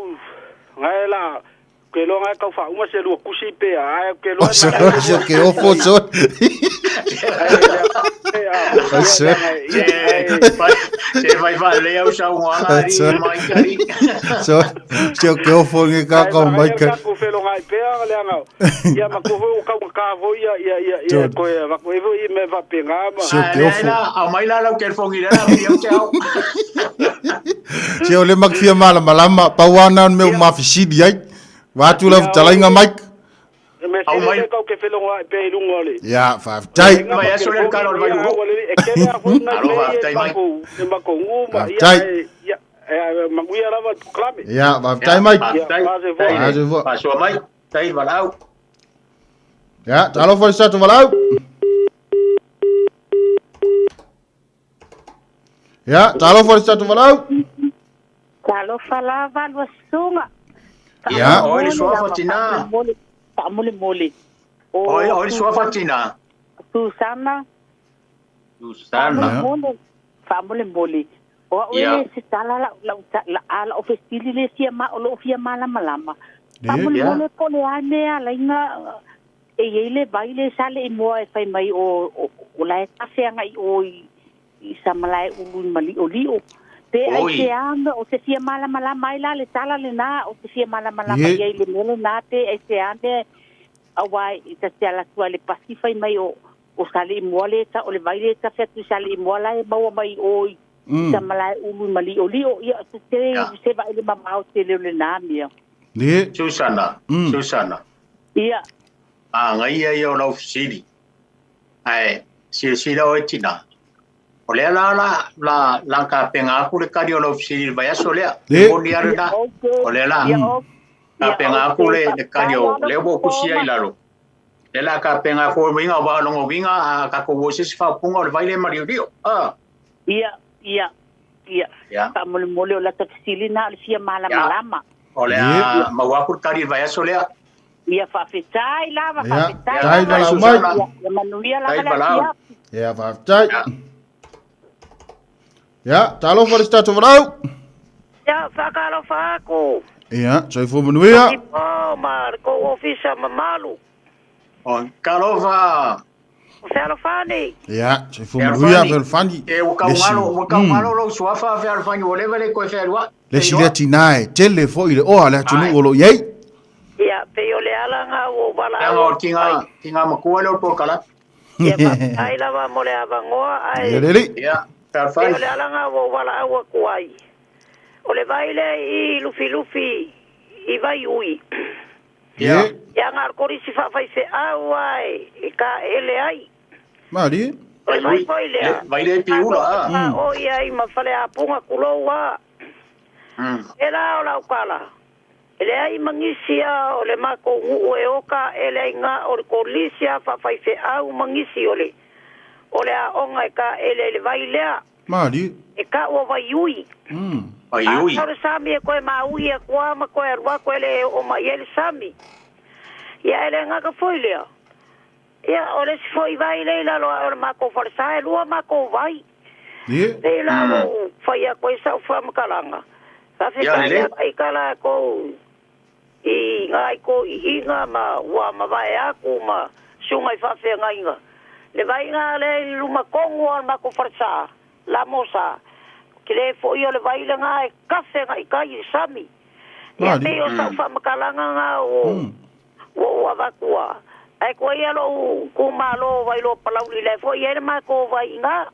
ngai la ke lo ngai kau fa uma se lu kusi pe ai ke lo se ke o fo so. Se vai le au sa unha ri mai kari. So, se ke o fo nge ka ka mai ka. Ku fe lo ngai pe le nga. Ia ma ku ka vo ia ko va ko I me va pe nga ma. Se ke o fo. A mai la lo ke fo ngi la mi o tau. Se o le mak fia mala malama pa wana me o mafisidi ai. Wa tu la talainga Mike. Au mai ka ke fe lo ngai pe lungo le. Ya, fa tai. Ma ya so le ka lo vai lulu. E ke le a fu na le ma ko ngu ma ia manguia lava klame. Ja, maar tijd Mike. Pas so mai, tai valau. Ja, talo voor staat valau. Ja, talo voor staat valau. Talo fala val sunga. Ja, oi so fatina. Mole. Oi so fatina. Susana. Mole. O e se tala la ofestili le Siāmoā o fia mala malama. Pamule ko le ane ala inga e ele baile sale mo e fai mai o la tafe nga o I samalai ulu mali o lio. Te ai se anga o se fia mala malama ila le tala le na o se fia mala malama ye le mele na te ai se ande awai ta se ala tua le pasifai mai o sale mo le ta o le baile ta fe tu sale mo la e bawa mai o Samalai ulu mali o lio ia se va ele mamau te le namia. Ni Susana. Ia. Ngai ia o Lofipo. Ai, si o tina. O le la ka penga ku le kari o Lofipo vai aso le. O ni arena. O le la. Ka penga ku le kari o le bo ku sia I laro. Le la ka penga ko vinga ba longo vinga ka ko wo se fa punga o vai le mario dio. Ia. Pamole o la tafsili na le fia mala malama. O le ma wa ku kari vai aso le. Ia fa fetai lava fa fetai. Tai la mai. Ia manuia la. Ja, fa tai. Ja, talo voor staat valau. Ja, fa kalo fa ko. Ja, sai fu manuia. Oh, Marco ofisa mamalu. On kalova. Ferfani. Ja, sai fu manuia Ferfani. E o kaungalo lo suafa Ferfani o levele ko Ferwa. Le sileti nai, tele fo ile o ala tunu o lo yei. Ia, pe o le ala nga o bala. Ya o tinga makua lo por kala. Ia, ai lava mo le avangoa ai. Ia, Ferfani. Pe o le ala nga o bala o kuai. O le baile I lufi I vai ui. Ia. Ia ngar kori si fa fai se ai ka ele ai. Mari. Vai le piula. O ia I ma fale a punga kuloa. Era o la ukala. Ele ai mangisia o le mako u e oka ele nga o kolisia fa fai se mangisi ole. Ole a onga ka ele vai lea. Mari. E ka o vai ui. Vai ui. Ora sami ko ma ui e kwa ma ko erwa ko ele o ma ele sami. Ia ele nga ka foi lea. Ia ole se foi vai le la lo ma ko forsa e lo ma ko vai. Ie. E la foi a ko sa fa ma kalanga. Sa fe ai kala ko I ngai ko I nga ma wa ma vai aku ma sungai fa fe ngai. Le vai nga le luma kongo ma ko forsa la mosa. Kile fo yo le vai la ngai kafe ngai kai sami. Ya te yo sa fa makalanga nga o avakua. Ai ko ia lo kumalo vai lo palau le fo ia ma ko vai nga.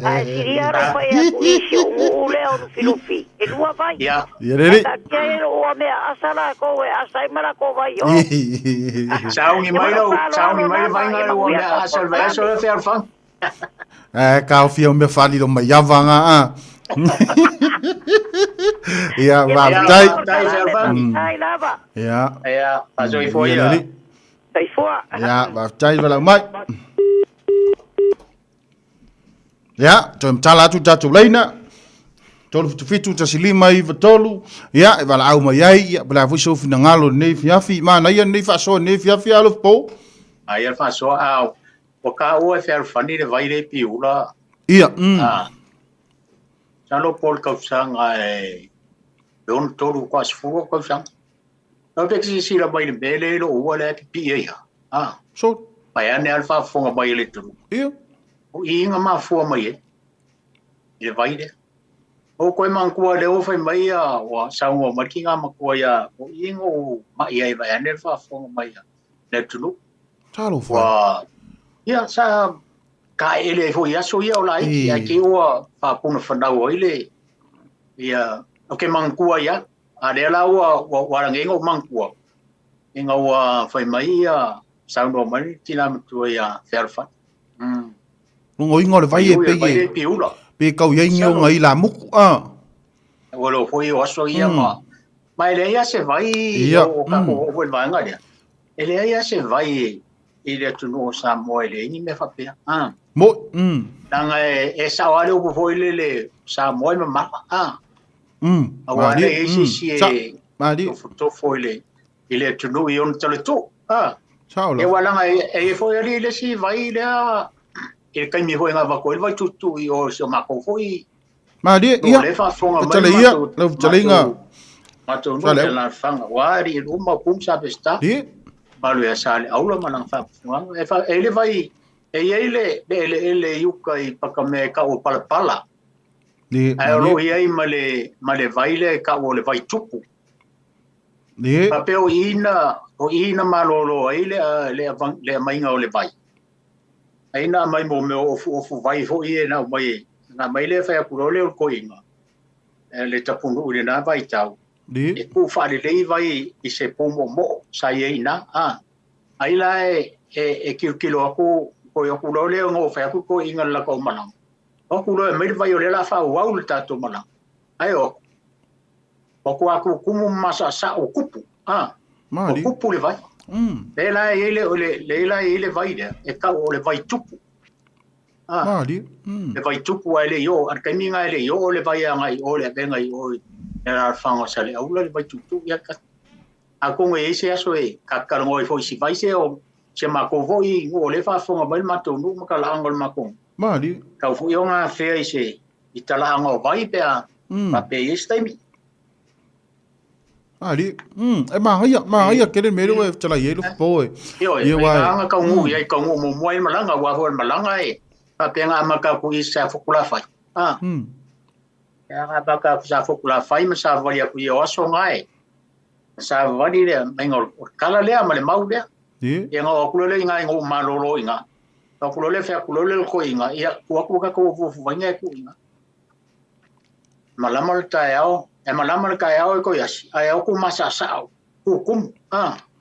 Ai siria ro vai aku isi o le o filufi. E lua vai. Ya. Yereri. Ke o me asala ko e asai mara ko vai yo. Sau ni mai vai nga o me asal vai so le fer fan. Kau fia me fali lo mai yavanga a. Ia va tai. Ia, pasoi foi ia. Sai fua. Ia, va tai va la mai. Ia, tom tala tu tatu leina. Tolu fitu ta silima I vatolu. Ia, va la au mai ai, ia bla fu so fina ngalo nei fiafi, ma na ia nei fa so nei fiafi alo po. Ai fa so au. O ka o e fer fani de vai re piula. Ia, Salo pol kausanga e don tolu kwa sfu kausanga. No te si la mai bele lo o le pi ia. So, Pai ane alfa fonga mai le tu. ia. O inga ma fu mai e. Ile vai de. O koe mangkua le o fai mai a wa Samoa makinga makua ia o inga o mai ai vai ane alfa fonga mai le tu. Talo fa. Wa ia sa ka ele fo ia so ia ola ia ke o fa puna fanau ile ia o ke mangkua ia a le la o warangengo mangkua inga o fai mai ia Samoa mai tina mtu ia ferfa Ngo ingo le vai e pe. piula Pe kau ia ingo ngai la muku a. o lo foi o so ia ma mai le ia se vai o ka o vai ngai ele ia se vai ile tu no Samoa ile ni me fa pe Mo, Nanga e sawale o foi le Samoa ma Awa Mari, le si Mari, o foto foi le ile tu no ion tele tu Sao e lo. wala e foi ali le si vai le e kai mi foi nga va ko vai tu I o so ma ko foi Mari, ia. le fa fonga Tele ia, lo tele nga. ma tu no le la fanga wari o ma pum sa pesta Di, malu ya sale aula manang fa e fa ele vai e ele yuka I pakame ka o pala di, ai ro ia male vaile ka o le vai tupu di, papeo ina malolo ai le mainga o le vai ai na mai mo me o vai fo I na mai le fa ku le ko inga le tapunu le na vai tau di, e ku fa le vai I se pomo mo sai ina ai la e kilo aku ko yo ku le ngo fa ku ko inga la ko manang o ku le mai vai o le la fa wa u ta to manang ai o ku aku kumu masa sa o kupu Mari. o kupu le vai le la ele vai de e ka o le vai tupu Mari, le vai tupu ai le yo ar kai minga le yo le vai ngai o le venga I o era fanga sa le au le vai tupu ya ka a ko ngai se aso e ka ka ngoi foi si vai se o se ma ko voi o le fa fonga mai ma to nu ma ka la angol ma ko Mari, ka fu yo nga fe se I tala ngo vai pe a pa pe este mi Mari, e ma ia kere mero e tala yelo po e. yo e nga ka ngu ia ka ngu mo moi malanga wa ho malanga e pa pe nga ma ka ku isa fukula fai ya ga ba ka sa fukula fai ma sa valia ku yo so ngai sa vali le mengo kala le ma le mau le Di, e nga o ku le nga ngo ma lo lo inga ka ku le fa ku le ko inga ia ku ka ko fu vanga ku inga malamal ta yao e malamal ka yao ko yasi ai ku masa sa ku kum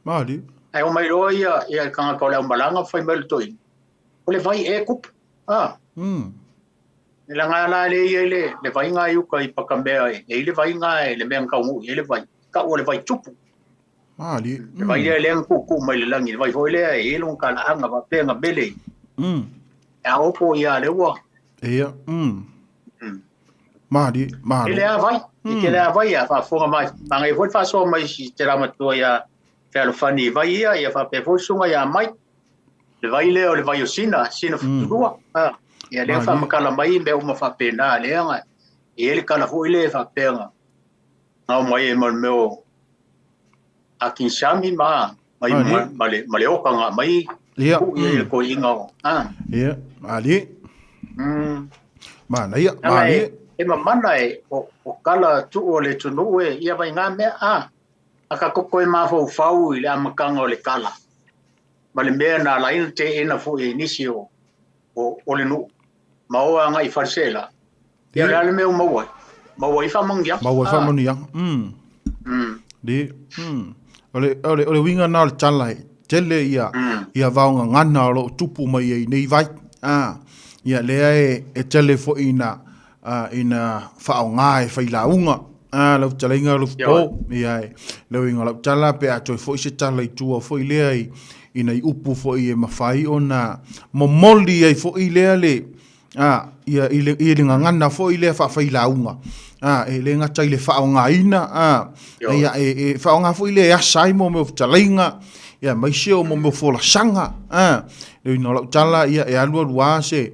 Mari, ai o mai ro ia ka ko le malanga fai mel toi o le vai e kup la nga la le vai nga yu ka I pakambe e le vai nga le men ka ngu le vai ka o le vai tupu Mari, le vai le ku mai le langi vai foi le e lo ka la nga ba pe nga bele a o ko ia le wa ia, Mari, Mari. ele a vai ke le a vai a fa fo mai ngai foi fa so mai si te ra matua ia te lo fani vai ia fa pe fo sunga ia mai le vai le o le vai o sina futua ia le fa makala mai me o ma fa pena le nga ele kala fo ile fa penga au mai e mal meu akin sami mai male o kanga mai Ia, ko inga ia, Mari. Mana ia, Mari. e mana e o kala tu o le tunu e ia vai nga me aka koko e ma fo fau ile amakanga o le kala male me na la inte ina fo inisio o le nu mau nga I farsela ia le me o mau I fa mangia Mau fa manu ia. Di, ole winga na chalai. Tele ia vaonga ngana lo tupu mai nei vai. ia lea e tele fo ina whaonga e whailaunga lau talainga Lofipo ia lau inga lau tala pe a toi fo i se tala i tua fo i lea ina i upu fo i e mawhai o na momoli ai fo i lea le ia i le ngangana fo i lea whailaunga e le ngata i le whaonga ina ia e whaonga fo i lea asai mo me talainga ia mai seo mo me fola sanga lau inga lau tala ia e alua lua se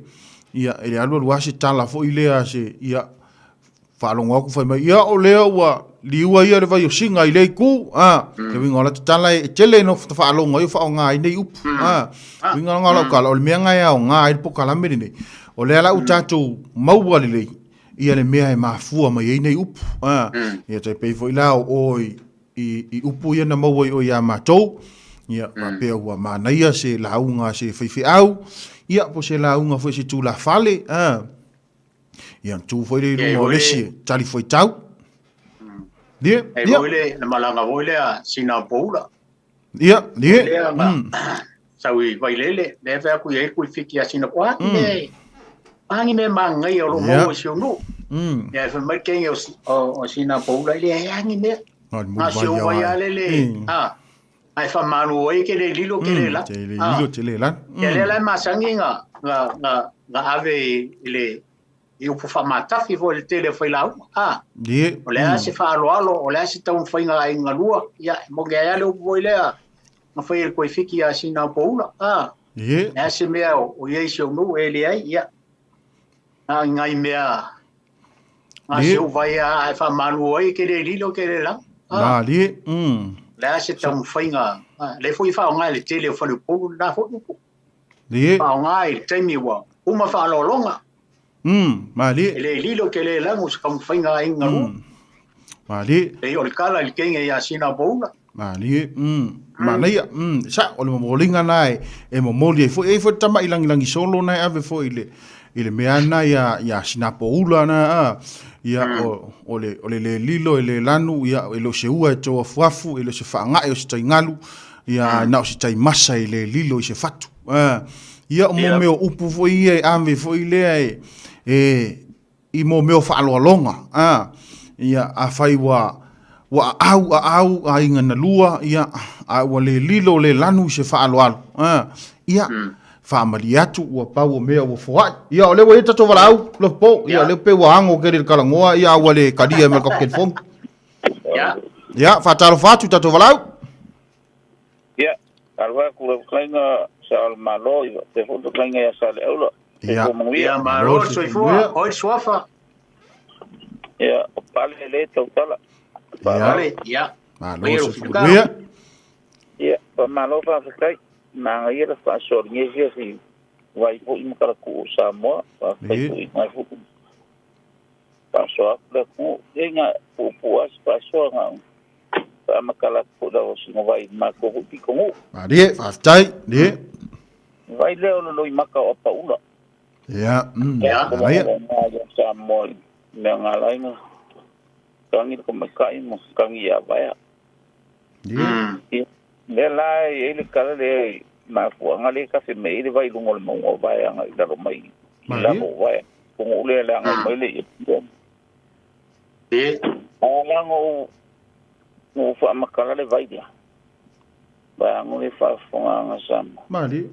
ia e alua lua se tala fo i lea se ia whaalonga aku whai mai ia o lea ua liua ia le vai o singa i lei ku le winga la tala e tele no whaalonga i whaonga i nei upu winga ngā lau kala o le mea ngai au ngā i po kalamere nei o lea lau tātou maua le lei ia le mea e mafua mai i nei upu ia tai pei fo i lao o i upu ia na maua i o ia mātou ia pia ua mānaia se launga se whaiwhi au ia po se launga fo se tū la fale ia tū fo i le runga o lesi tali fo i tau ia na malanga voile a sina poula ia sau i vailele le vea ku ia ku fiki a sina kwa angi me mangai o lo mo si no ia fa mai ken o sina poula le angi me ma si o vai ale ai fa manu ai ke le lilo ke le la te le la ke le ma sanginga nga ave ile eu por famata fi vo le tele foi lá o le se fa alo o le se tão foi nga inga lua ia mo ga ya le o le ma foi el koifiki a sina poula e se me o ye se no ele ai ia nga i mea ma se o vai a fa manu ai ke le lilo ke le la le se tão foi nga le foi fa nga le tele foi le poula na fo fa nga i temi wa uma fa lo longa mali ele lilo ke le langus kam fainga inga lu mali e o kala il kenga ya sina boula mali mali sa o le molinga nai e mo moli fo tama ilang solo nai ave fo ile meana ya sina boula na ia o le lilo ele lanu ia ele se ua to afuafu ele se fanga e se taingalu ia na se tai masa ile lilo se fatu ia mo me upu fo ia ave fo ile i mo meo whaalonga ia a whai wa au a inga na lua ia a wa le lilo le lanu se whaaloalo ia whaamali atu ua pau o mea ua whai ia o lewa e tato walau Lofipo ia le pe wa ango kere kalangoa ia ua le karia me koket fong ia whataro whatu tato walau ia arwa kula klainga Sao'omālō i te foto klainga ya sa le aula ia maro soifua oi soafa ia o pale le tautala pale ia malo soifua ia Mālō fa kai na ia fa so ngesia si vai po im kala ku Samoa fa kai ku mai fu pa so le ku nga po as pa so nga pa makala ku da o si vai ma ko pi ko ali fa tai li vai le o lo maka o paula ya ya Samoa me ngalai mo kangi ko makai mo kangi ya baya le la ele kala le ma fu ngale ka se me ile vai lungo mo baya ngai da mai la mo vai ko ule la ngai mai le ala ngo fa makala le vai dia ba ngole fa fonga ngasam mali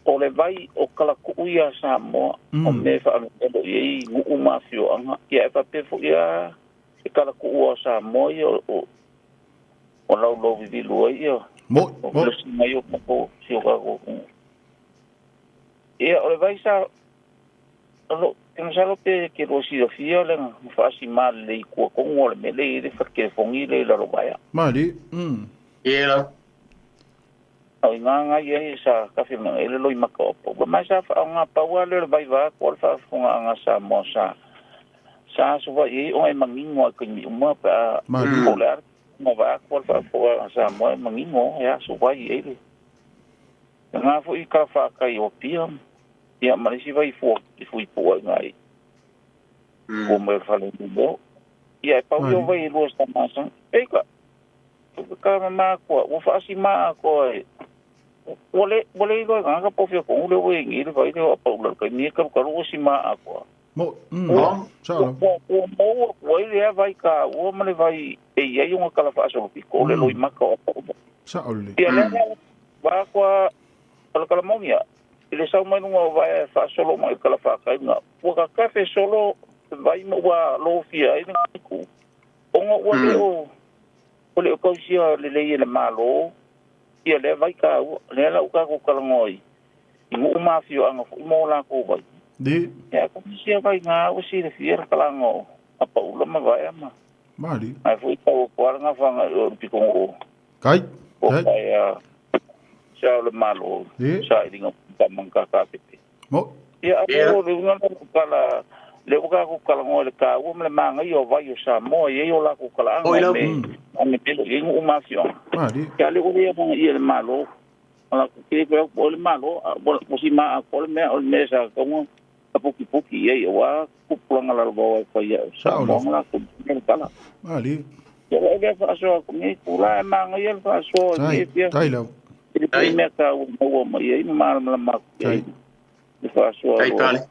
o le vai o kala kuia Samoa o me fa ando ye ngu mafio anga ia pa pe fu ia e kala kuia Samoa o lo vivi lo ia mo mai o ko si o go ia o le vai sa lo tem sa lo pe ke ro si o fio le fa si mal le ko ngol me le fa ke fongi le la ro vai mali ia ai nga ia sa ka fi me ele lo i mako po ma sa fa nga pa wa le vai va ko fa funga nga Samoa sa so va i o e mangingo ko mi uma pa polar mo va ko fa Samoa mangingo ya so va i ele nga fo i ka fa ka i o pia ia ma si vai fo i fu i po ngai ko me fa le bo ia pa o vai lo sta masa e ka ma ko o fa si ma ko Wale lo nga po fia ko le we ngi le vai le pa ulo ka ni ka ro si ma akwa. Mo. Sa lo. Mo le vai ka o ma le vai e ia yung ka la fa so pi ko le lo i maka o. Sa ole. Ia le ba kwa kala mo ia. Ile sa mai no vai fa solo mai ka la fa ka nga. O ka cafe solo vai mo wa lo fia i nga ku. O nga o le o ko sia le malo. Ia le vai ka le la uka ko kalangoi ingu mafio anga mo la ko vai di ya ko sia vai nga o si le fier kalango apa ula ma vai ama mali ai foi ko nga fanga o piko kai ya sa le malo sa idinga tamanga ka pete mo ya o le nga kala le uka ko kalango le ka o le manga yo vai o Samoa ye yo la ko kalango me pelo ingu mafio mali ya le o le malo ala ke ko le malo mo si ma ko le me sa ko apuki ye wa ku planga la bo ko ya sa mo la ku le kala mali ya le fa so ko ni kula ma ngai fa so ni pia tai lo le me ka mo mo ye ma ma tai fa so tai pale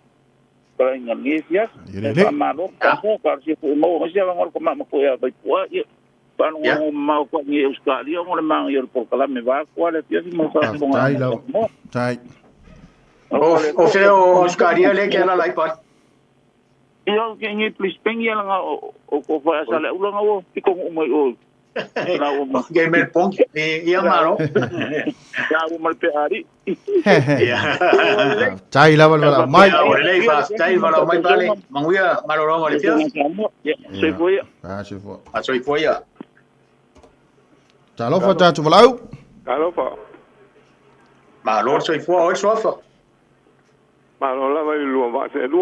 para ni pia fa malo ka si mo si va ko ma ko ya ba ko Pano mau ko ni Australia ngol mang yor por kala me va ko le pia mo sa mo tai lo tai o feo Australia le ke la iPad yo ke ni please peng ya nga o ko fa sa le ulo nga o piko mo o na o ma ke me pong ia malo ya o mal pe ari tai la bala mai le fa tai bala mai pale manguia malo ro le pia se foi se foi so foi ya Talo fa tatu valau. Talo fa. Malo so foi o sofa. Malo la vai lu va se lu.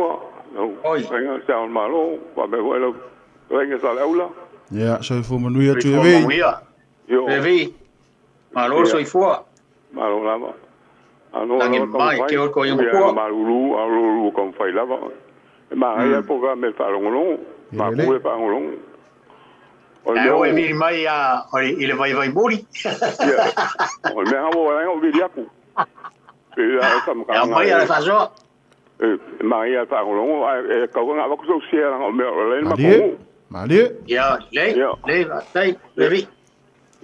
Oi. Venga Samoa va me vuelo. Venga sa aula. Ja, so foi manuia tu ve. Yo. Ve. Malo so foi. Malo la va. Ano la mai ke o ko yung ko. Malo alu con fai la va. Ma ya poca me fa ngolo. Ma ku fa ngolo. O e miri mai a ile vai buri. O me ha bo o vi aku. Ya sam ka. Ya mai ala faso. Mai ya fa ngolo e ka nga ba ku so sia nga o me o le ma ku. Mali. Ya, le tai levi.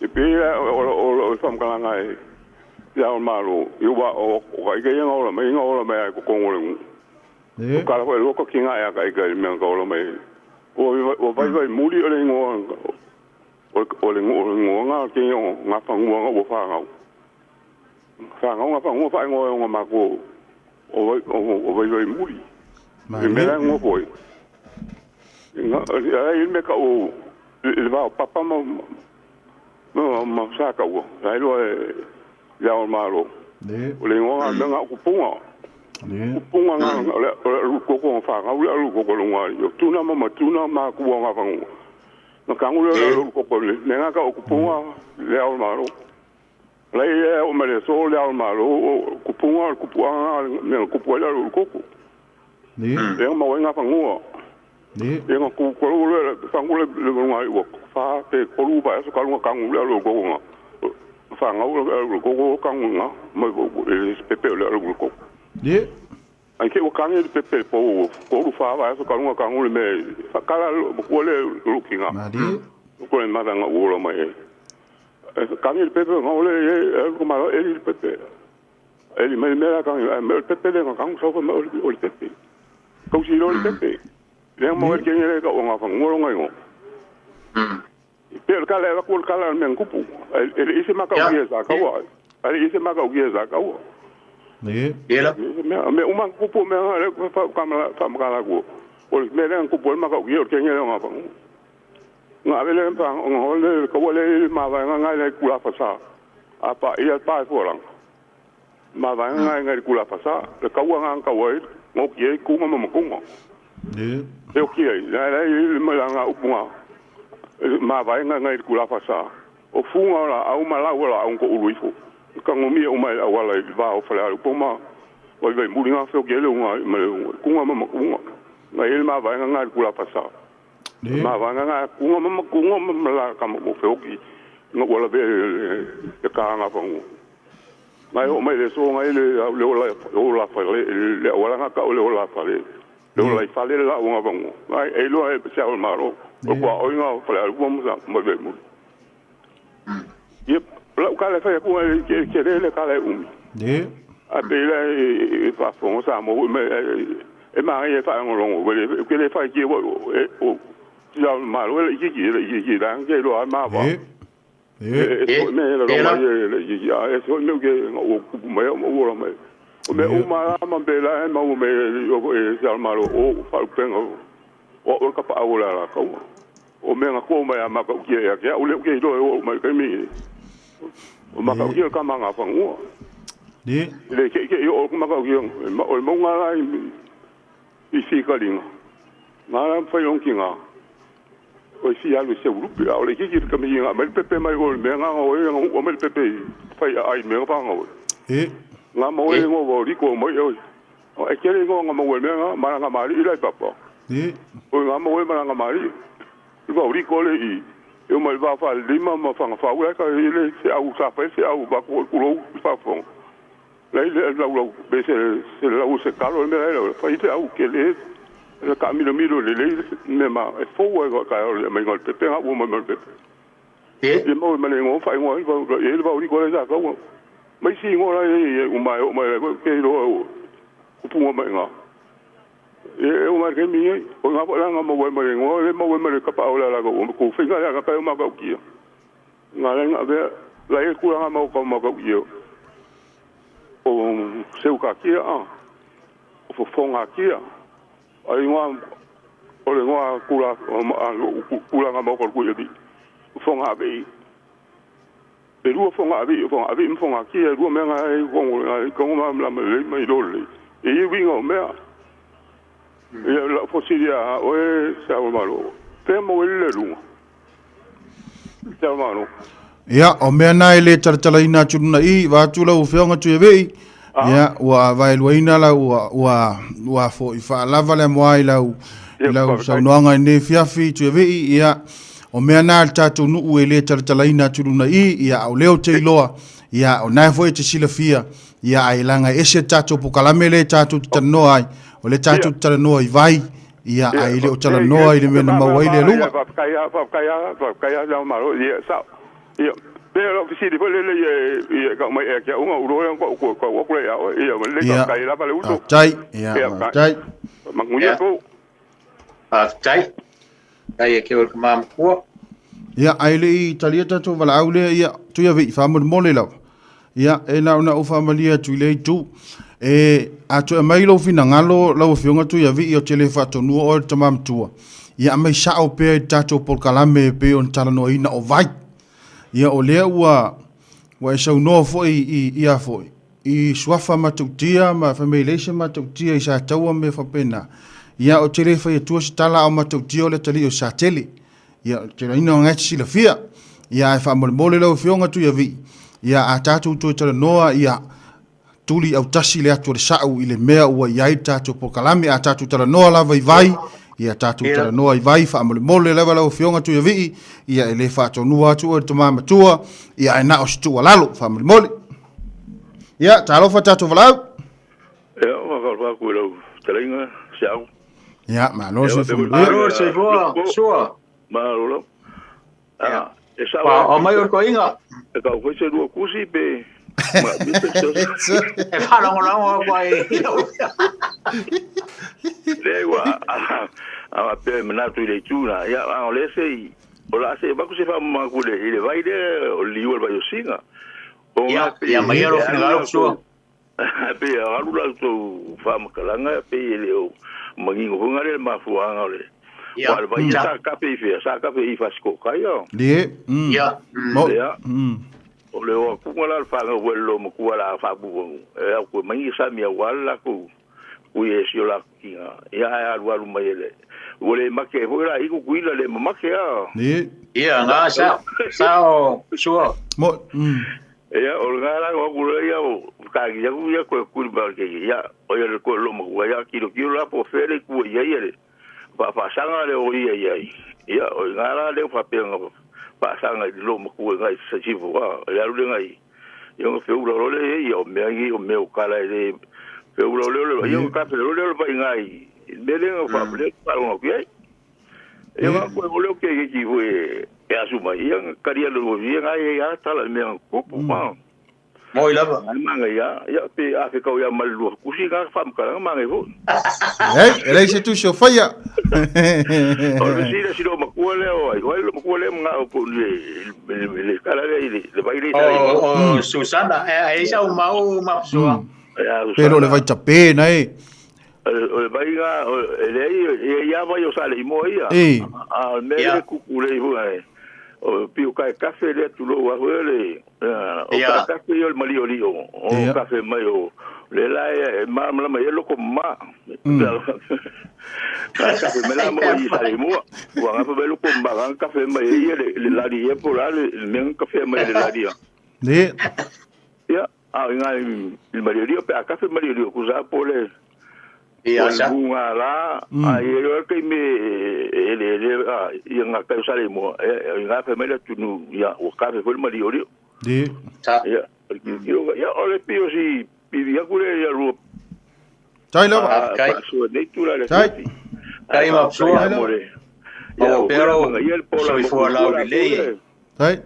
E pe o sam ka nga e. Ya o malo, yo ba o ka ke nga o me ko ko ngolo. Ka la ko ko kinga ya ka ke me ko lo me. O vai muri o le ngo o le ngo nga ke nga fa ngo nga o fa nga fa ngo ma ko o vai muri me la ngo foi nga ai me ka o le va papa mo sa ka o ai lo ya o malo o le ngo nga ku punga Punga nga le ko fa nga le ko lo ngari yo tuna ma ku nga fa ngo na ka ngo le ko le nga ka ku punga le al malo le o me le so le al malo ku punga me ku pu le ko ko le ma nga fa ngo le nga ku ko le fa ngo le ngari wo fa te ko lu ba so ka ngo ka ngo le ko nga fa nga le ko ka nga mo le pepe le ko Ye. Anche o kange de pepe po ko fa va so kalunga kangu me kala ko le lookinga. Madi. Ko le mada nga wo mai. Kange de pepe ngo le ko ma ele pepe. Ele me la kange me pepe le kangu so me o pepe. Ko si lo pepe. Le mo ke ngere ka nga fa ngo ngo ngo. Pero kala ko kala me ngupu. Ele ise maka o yesa ka wa. Ele ise maka o yesa ka wa. Ne. Ela. Me uma kupu me le fa kamala fa makala ko. O me le kupu ma ka yo ke ngere nga fa. Nga vele pa ngo le ko le ma va nga le kula fa sa. Apa ia pa fo lang. Ma va nga kula fa sa. Le ka wa nga ka wa ngo ke ku ma ma ku ngo. Ne. E o ke la me la nga upunga. Ma va nga kula fa sa. O funga la au ma la wala au ko uluifo. Ka ngomi o mai awala va o fala o poma o vai muri nga fe o gele nga kunga mama kunga nga ele ma va nga kula pasa ma va nga kunga mama la ka mo fe o ki nga wala be ka nga fa Mai o mai le so ngai le la fa le wala nga ka le la fa le la fa le la wa bang ai e lo e Seao'omālō o pa o nga fa le mo mo be mo yep la ka le fa ku ke le ka le de a be le e fa fo sa mo me e ma e fa ngolong o ke le fa ke o Seao'omālō le ji dan ke lo ma ba me la ya eso no que o me o ma be la ma o me o Seao'omālō o fa pengo o ka pa o la ka o me nga ko ma ma ka ke ya o le ke do o ma ka mi o ma ka ke ka ma nga fa ngo de le ke o ma ka ke o mo nga la i si ka linga nga fa yon kinga o si alu se grupo o le que ka mi nga mal pepe mai gol me nga o mal pepe fai ai me nga ngo nga mo e ngo bo riko mo o e kere ngo nga mo me nga ma nga mari ila papa o nga mo e ma nga mari bo riko le i eu mal va fa lima ma fa nga fa u ka ile se au sa fa se au ba ko lo fa fo le la be se la u se calo me la fa ite au que le le camino miro le me ma e fo ka le me ngol pepe ha wo mo pepe e mo me ngo fa ngo e ba uri ko le ka wo mai si ngo la e o mai ke lo o pu ngo mai nga e o mai ke mi o nga la nga mo mo ngo le mo mo ka pa o la ko ko fi nga ka pa ma ka ki nga la nga be la e ku nga mo ka ki o se u ka ki a o fo nga ki ai ngwa o le ngwa kula nga mo ko ku yedi fonga be e lu fonga be fonga ki e lu me nga ko ma la me do le e wi ngo me e la fosilia o e Seao'omālō te mo le lu Seao'omālō ya o me na ile tartalaina tuna I va tula u feonga tu ve ya wa vai luina la wa fo I fa lava le moai la sa noanga ne fiafi tu ve ya o me na tatu nu u ele tartalaina tuna I ya o leo te loa ya o na fo te silafia ya ai langa ese tatu pukalamele tatu tano ai o le tatu tano I vai ya ai le o tala no ai le me na mawai le lunga kaya Seao'omālō ya sa ya pero si di pole le ka mai ke unga uro ko ya le ka ila pale uto tai ya tai manguya ko tai tai ke o mam ko ya ai le talieta to vala aule ya tu ya vi fa mo le la ya e na una o familia tu le tu e a tu mai lo fina ngalo lo fionga tu ya vi o telefa to nu o tamam tu ya mai sa o pe tato por kalame pe on talano ina o vai ia o lea ua e sau noa foi ia foi I suafa matautia ma familiation matautia I sa taua me whapena ia o tere whai atua si tala o matautia o le tali o sa tele ia o tere ina o ngati sila fia ia e wha mole lau whionga tu ia vi ia a tātou tui tala noa ia tuli au tasi le atua le sau I le mea ua iai tātou po kalame a tātou tala noa lava I vai ia tatu tala noa I vai fa mole leva lau fionga tu ia vi ia ele fa tonua atu o tama tua ia na o stu lalo fa mole ia talo fa tatu valau ia ma ka ku lo telinga siau ia ma no se fu se sua ma lo e sa o mai o ko inga e ka ko se do kusi pe e fa lo vai lewa a pe mena tu le tuna ya o le sei o la se ba ku se fa ma ku le vai de o liu ba yo singa o ya mai ro final so pe a lu la to fa ma kalanga pe le o mangi ngo ngare ma fu anga le ya ba sa ka pe I fa sko ka yo de ya mo o le o ku ngala fa ngo lo mo ku ala fa bu e ku mangi sa mi wala ku uye si ola kinga ia alu mai ele ole make hoira I ku kuila le make a ia nga sa o sua mo ia o ngara o ku ia o ka ia ku ia ko ba ke ia o ia ko lo mo ia kilo la po fere ku ia ele pa sanga le o ia o ngara le fa pe pa sanga lo mo ku ngai sa jivo ia lu ngai Yo feu lo le yo me ngi o me o kala le feu lo le yo ka feu lo le ngai. Dele o fa ble para no que. Yo ko lo que que fue asuma yang karia lo bien ai ya ta la me ko pa. Moi lava. Manga ya pe a fe ko ya mal lo kusi ga fam ka manga ho. Ele se tu sofia. O si lo ma ko le o lo ma ko le nga o po le kala le vai le Oh Susana ai sa mau mapsua. Pero le vai chape nai. O vai ga le ya vai o sale mo ia. A me ku le ho ai. O pio kai café le tu lo wa le o café yo el malio lio o café mayo le la ma ma yo lo ko ma café me la mo y sale mo wa ga pe lo ko ma café ma le la di e por le men café ma le la di ya a nga el malio lio pe café malio lio ku za por le ya sa nga la ai yo que me yang ka sale mo nga pe me le tu nu ya o café fue el malio lio ya ya ole pio si pivia kule ya ru tai la so de tu la kai ma sua ya pero soy fo la bile tai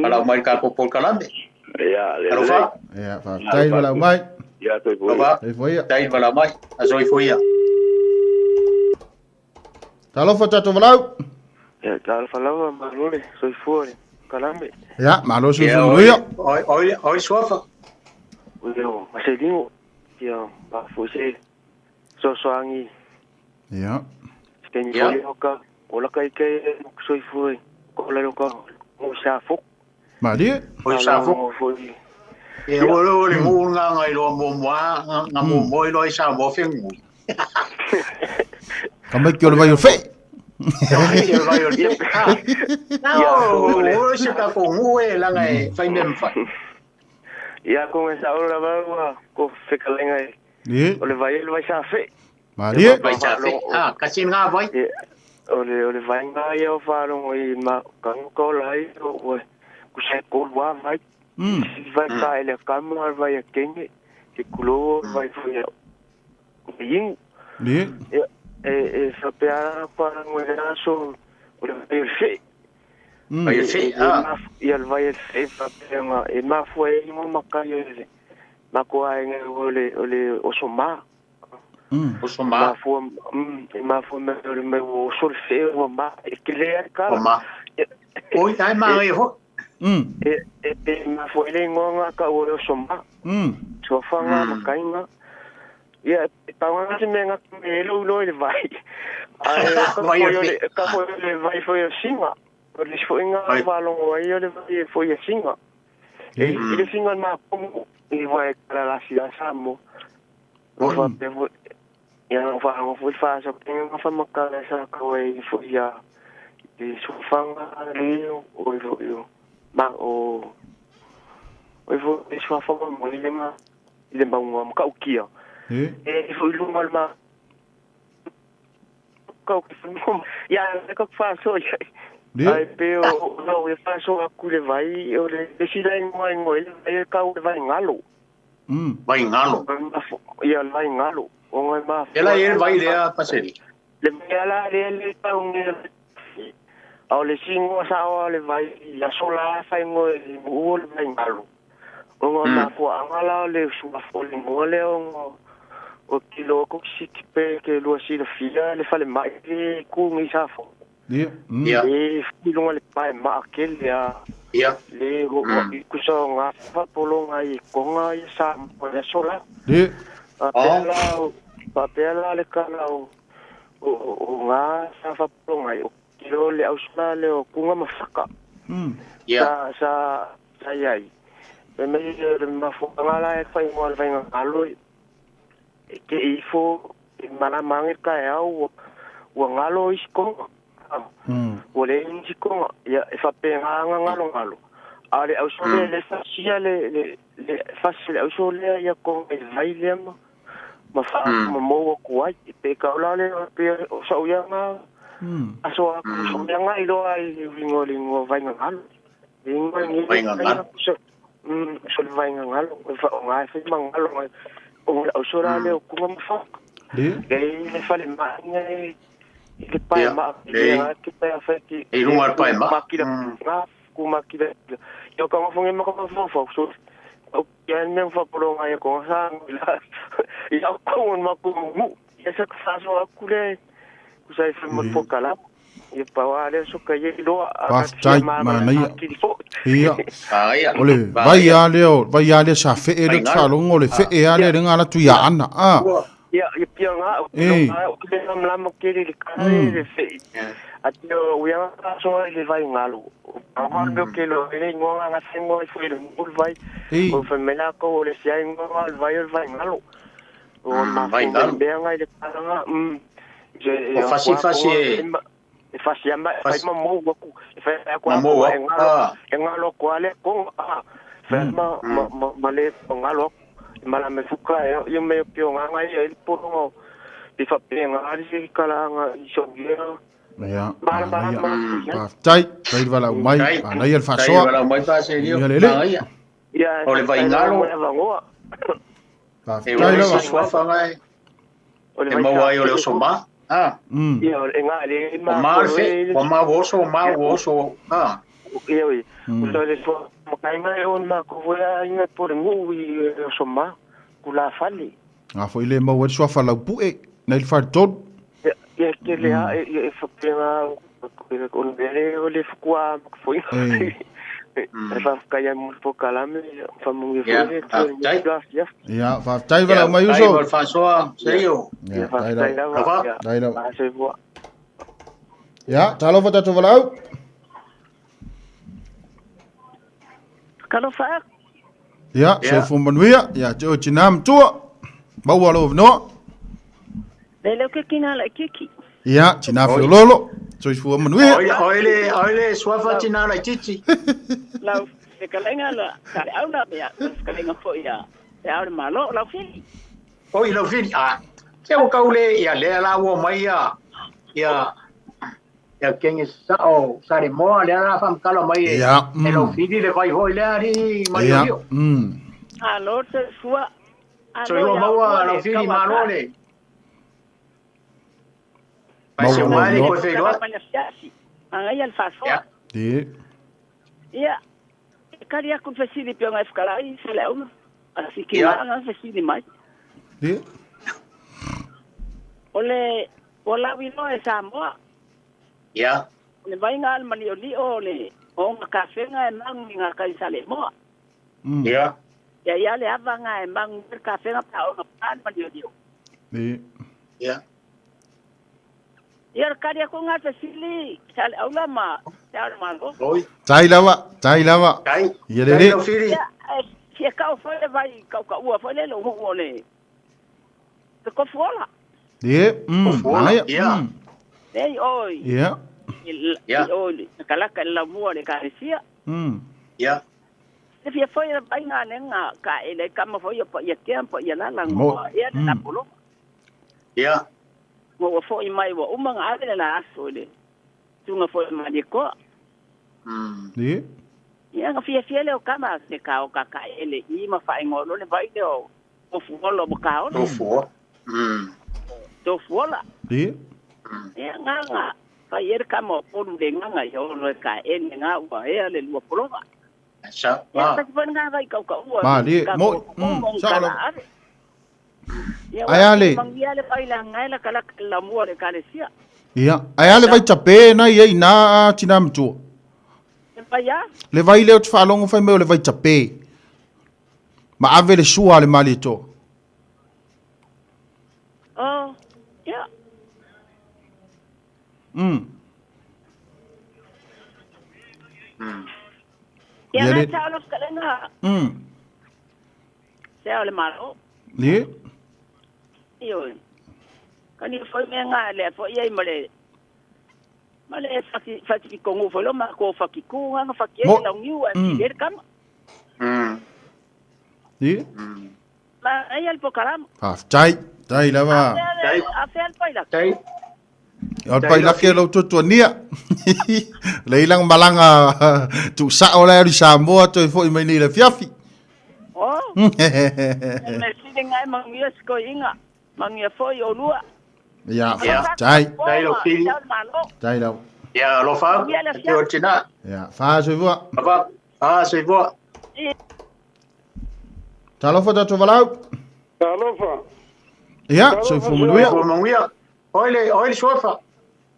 ala mai ka ko por kalande ya le ya fa tai la mai ya toi foi tai bala mai azoi foi ya talo fa tato valau ya tal falava malole soy fuori kalambe ya malo su yo oi sofa yo masedingo ya ba fuse so soangi ya ken yo ka ola kai ke soy fuori ola yo ka mo shafo Maria oi shafo e o le mo nga ngai lo mo nga mo lo sa mo fengu Kamai que ele vai o fe. No, se está con UE la ngai fai memfa. Ya con esa hora va ko fekalenga. O le vai sa fe. Maria vai sa fe. Kasi nga vai. O le vai nga yo fa no i ma kan ko lai o ku se ko wa vai. Vai ka ele kamar vai kenge ke kulo vai foi. Yin. Sa peara para ngwera so o le fe. Vai fe ia le vai fe fa penga e ma foi mo makai ele. Ma ko ai ole o soma. O soma. Ma foi me o sol fe o ma e que le ka. Oi, ai ma e ho. Ma foi le ngonga ka o soma. So fa nga makai nga. Ya, tawana si menga melo le vai. Ka foi le vai foi singa. Ele foi nga valong vai le vai foi singa. Ele singa ma como ele vai para la ciudad Samo. Ova devo ya no va no foi fácil, tem uma fama cara essa coi foi ya. De sofanga leo o ma o vou deixar falar muito ele ma um cauquia. Foi lungo ma cauquia ya que faço ai peo no eu faço a cule vai eu decida em ngoi ele cau vai ngalo vai ngalo ya vai ngalo o ngoi ma ela ele vai le paseri le ela le pa un au le singo sa o le vai la sola fa ngoi o le vai ngalo o ngoi ma fo angala le su fo le ngole o kilo ko sikipe ke lo si le fia le fale mai ku ngi sa fo e kilo le pai ma ke le go ku so nga fa polo nga I ko nga sa po le sola papela le kala o nga sa fa polo nga o kilo le ausla le o ku nga mafaka sa yai me ma fo nga la e fa mo le venga alo ke ifo mana mangi ka au o ngalo isko o le isko ya fa pe ngalo ale au so le fa sia le fa sia au so le ya ko vai le ma fa mo ko ai pe ka la le pe so ya nga aso so ya nga ilo ai lingo vai ngalo lingo so le vai ngalo fa nga fa mangalo o sora le ku ma fa le fa le ma le pai ma ke pa fa ki e runga pai ma ku ma ki yo ka mo ma ko fa so o ya nem fa pro nga ko sa ya ko ma ku mu ya sa fa so ku le ku sai fa mo po kala e pa wale so ka ye do ma na ia ole vai ale sa fe e le tsalo ngole fe e ale renga la tu ya ana ya pia nga o ke la mo ke le ka le fe atio uya so le vai ngalo ama do ke lo le ngonga nga sengo e foi le mul vai o fe mena ko le sia ngonga vai ngalo o ma vai ngalo be nga le ka je fasi fasi ama fai mo ku fai ko ngalo ko ale ko fai ma le ngalo mala me fuka yo me pio nga e po di fa penga ari kala nga iso gero ya tai vala mai ana il fa so vala mai fa se io ya ole vai ngalo tai la so fa ngai ole mai wa yo le so ma ya nga le ma fe ma voso yo so le so mo kai mai on ma ko voya ina por ngu so ma kula fali foi le mo wa so fa la pu e na il fa tot ya ke le e fa pena on vere o le fukua foi fa kaya mo po kalame fa mo ya fa tai vala mai uso fa so serio ya dai la ya talo vota to vala Kalau fa ya se fu manuia ya jo chinam tu ba walo no le ke kina la kiki ya china fu lolo so fu manuia oile swafa china la chichi la se kalenga la kare au na ya kalenga fo ya ya malo la fili oi la fili se o kaule ya le la wo mai ya kengi sao sare mo le la fam kala mai ya lo fili le vai hoi le ari mai yo alo te sua so yo mawa lo fili malo le vai se mai ko fe lo ai al fa so ya karia ku fesili pio ngai skala i se le una así que na fesili mai ole ola vino e Samoa ya le vai ngal mani oli ole o nga kafe nga nang nga kai sale mo ya ya le ava nga mang kafe nga pa o nga pan mani oli ya ya karia ku nga fesili sale aula ma Siāmoā tai lava ya le ya ka fo le vai ka ua fo le lo mo le ko fola ya ei oi ya oi kala la mo le ka sia ya se fia foi vai nga nga ka ele kama foi ya tempo ya la ngo ya na polo ya mo foi mai wo umanga ale la aso le tunga foi mai ko ya nga fia le o kama se ka o ka ele I ma fa ngolo le vai o fuolo bo ka o to fuola ya nga fa yer kama o de nga yo lo ka ele nga wa ya le lo polo sa ya ta nga vai ka wa ma li mo sa lo ayale mangiale paila ngaila kala la mo le kalesia ya ayale vai tape na ye na tinam tu le vai le tu falongo fai me le vai tape ma ave le sua le malito ya ya na talo kalena se ole malo li yo kani foi me nga le foi ye male fati kongu foi lo ma ko faki ku nga faki la ngiu e der kam li ma ai al pokaram tai lava afel paila al paila ke lo tu nia leilang malanga tu sa ola ri Samoa to foi mai ni le fiafi Me sile ngai mangia sko inga. Mangia foi o lua. Ya, chai. Chai lo fili. Chai lo. Ya, lo fa. Yo tina. Ya, fa so vo. Fa. So vo. Talo fa to valau. Talo fa. Ya, so fu mo ya. Mo ya. Oile sofa.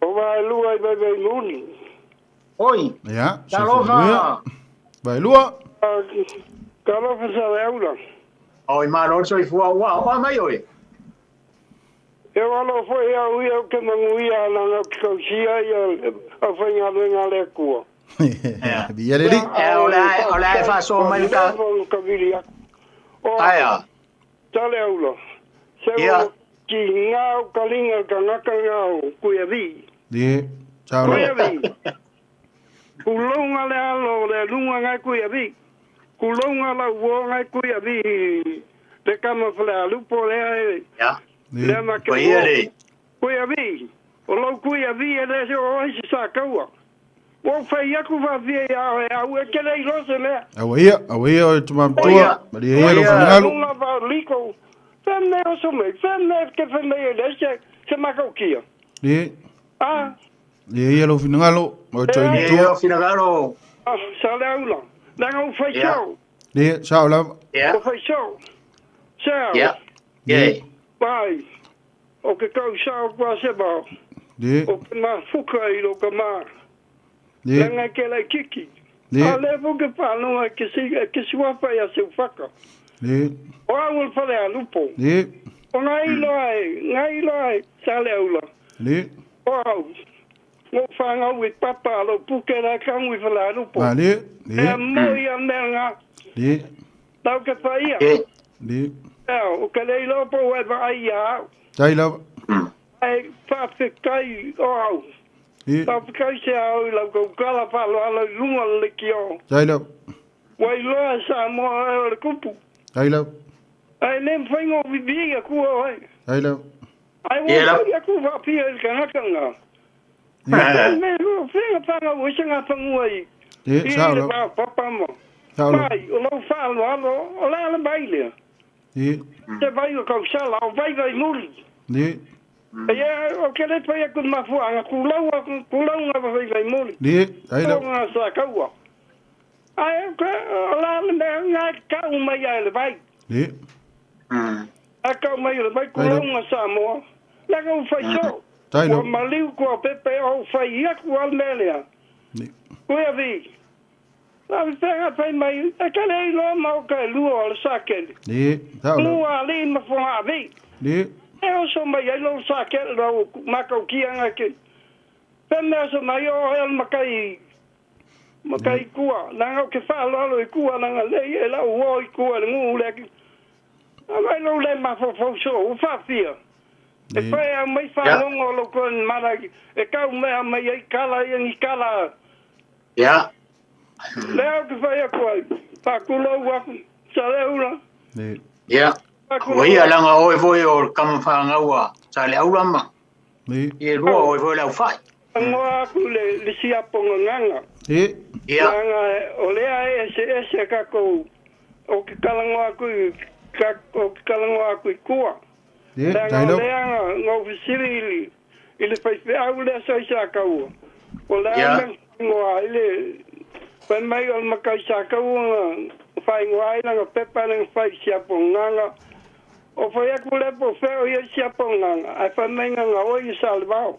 O vai lua i vai luni. Oi. Ya, talo fa. Vai lua. Talo fa sa eula. Oi, ma lo so fu wa mai oi. E wala foi a uia ke manguia na kausia ia a foi nga le kua. Bia leli. Ola fa so mai ka. Aya. Tale ulo. Se ki ngau kalinga ka ngaka ngau kuia vi. Di. Ciao. Kuia vi. Kulonga le alo le lunga ngai kuia vi. Kulonga la wo ngai kuia vi. Te kama fala lupo le. Ja. Le ma ke kuia vi. O lo kuia vi e le o isi sa kaua. O fai aku va vi a o ke le rose le. Awia o tuma tua. Maria ele finalo. Lunga va liko. Femme o so me. Femme ke femme le se ma ka kia. Di. Ah. Di ele finalo. O toi ni tua. Finalo. Ah, sa le ula. La o fai show. Di, ciao la. O fai show. Ciao. Yeah. Pai, o ke kau sao kua seba. O ke ma fuka i lo ka ma. Langa ke lai kiki. A levo ke whanua ke siwapa ia se whaka. O awul whare a lupo. O ngai loai, sa le aula. O au. Mo whangau i papa lo puke la kangu i whare a lupo. E moi a menga. Tau ke whaia. O ka lei lopo e vai a. Tai la. Ai whawhikai o au. Whawhikai se au i lau kau kala whalo ala lunga le ki o. Tai la. Wai loa Samoa e o le kupu. Tai la. Ai nem whaingo vivi a kua oi. Tai la. Ai wai a kua whapia i ka ngakanga. Me whenga panga wisanga pangua i. Sao la. I papama. Pai, o lau whalo alo, o la ala bailea. Te vai o kau sala, o vai muri. O ke le pai aku mafuanga, kulau nga vai muri. Ai la. Nga sa kaua. Ai, o la ala nga kau mai a le vai. A kau mai le vai, kulau nga Samoa. Langa u fai so. O maliu kua pepe o fai iaku al melea. Kuia vi. La venga pai mai, e ka lei lo mau ka lua o le sakele. Lua le ma fo ha vi. E o so mai lo sakele lo makau kianga ke. Pena so mai o el makai kua, nanga ke fa lo kua nanga le e la o kua ngu le ki. Ai lo le ma fo so u fa fia. E pai a mai fa ngo lo kon mara e ka mai ai kala i kala. Ja. Leo que vai a coi. Pa kulo wa sa leula. Ja. Wai alanga o voi o kam fa ngawa. Sa le aula ma. E ro o voi la fai. Ngoa ku le sia ponga nganga. Ja. Nganga o le ese ka ko o ke kalangoa ku ka o ke kalangoa ku kua. Nganga le ngo visiri ile fai au le sa ka o. O la ngoa ile pen mai o makai saka u fai ngwai na pepa na fai sia ponganga o foi aku le po fe o ia sia ponganga ai fa mai nga o i salvao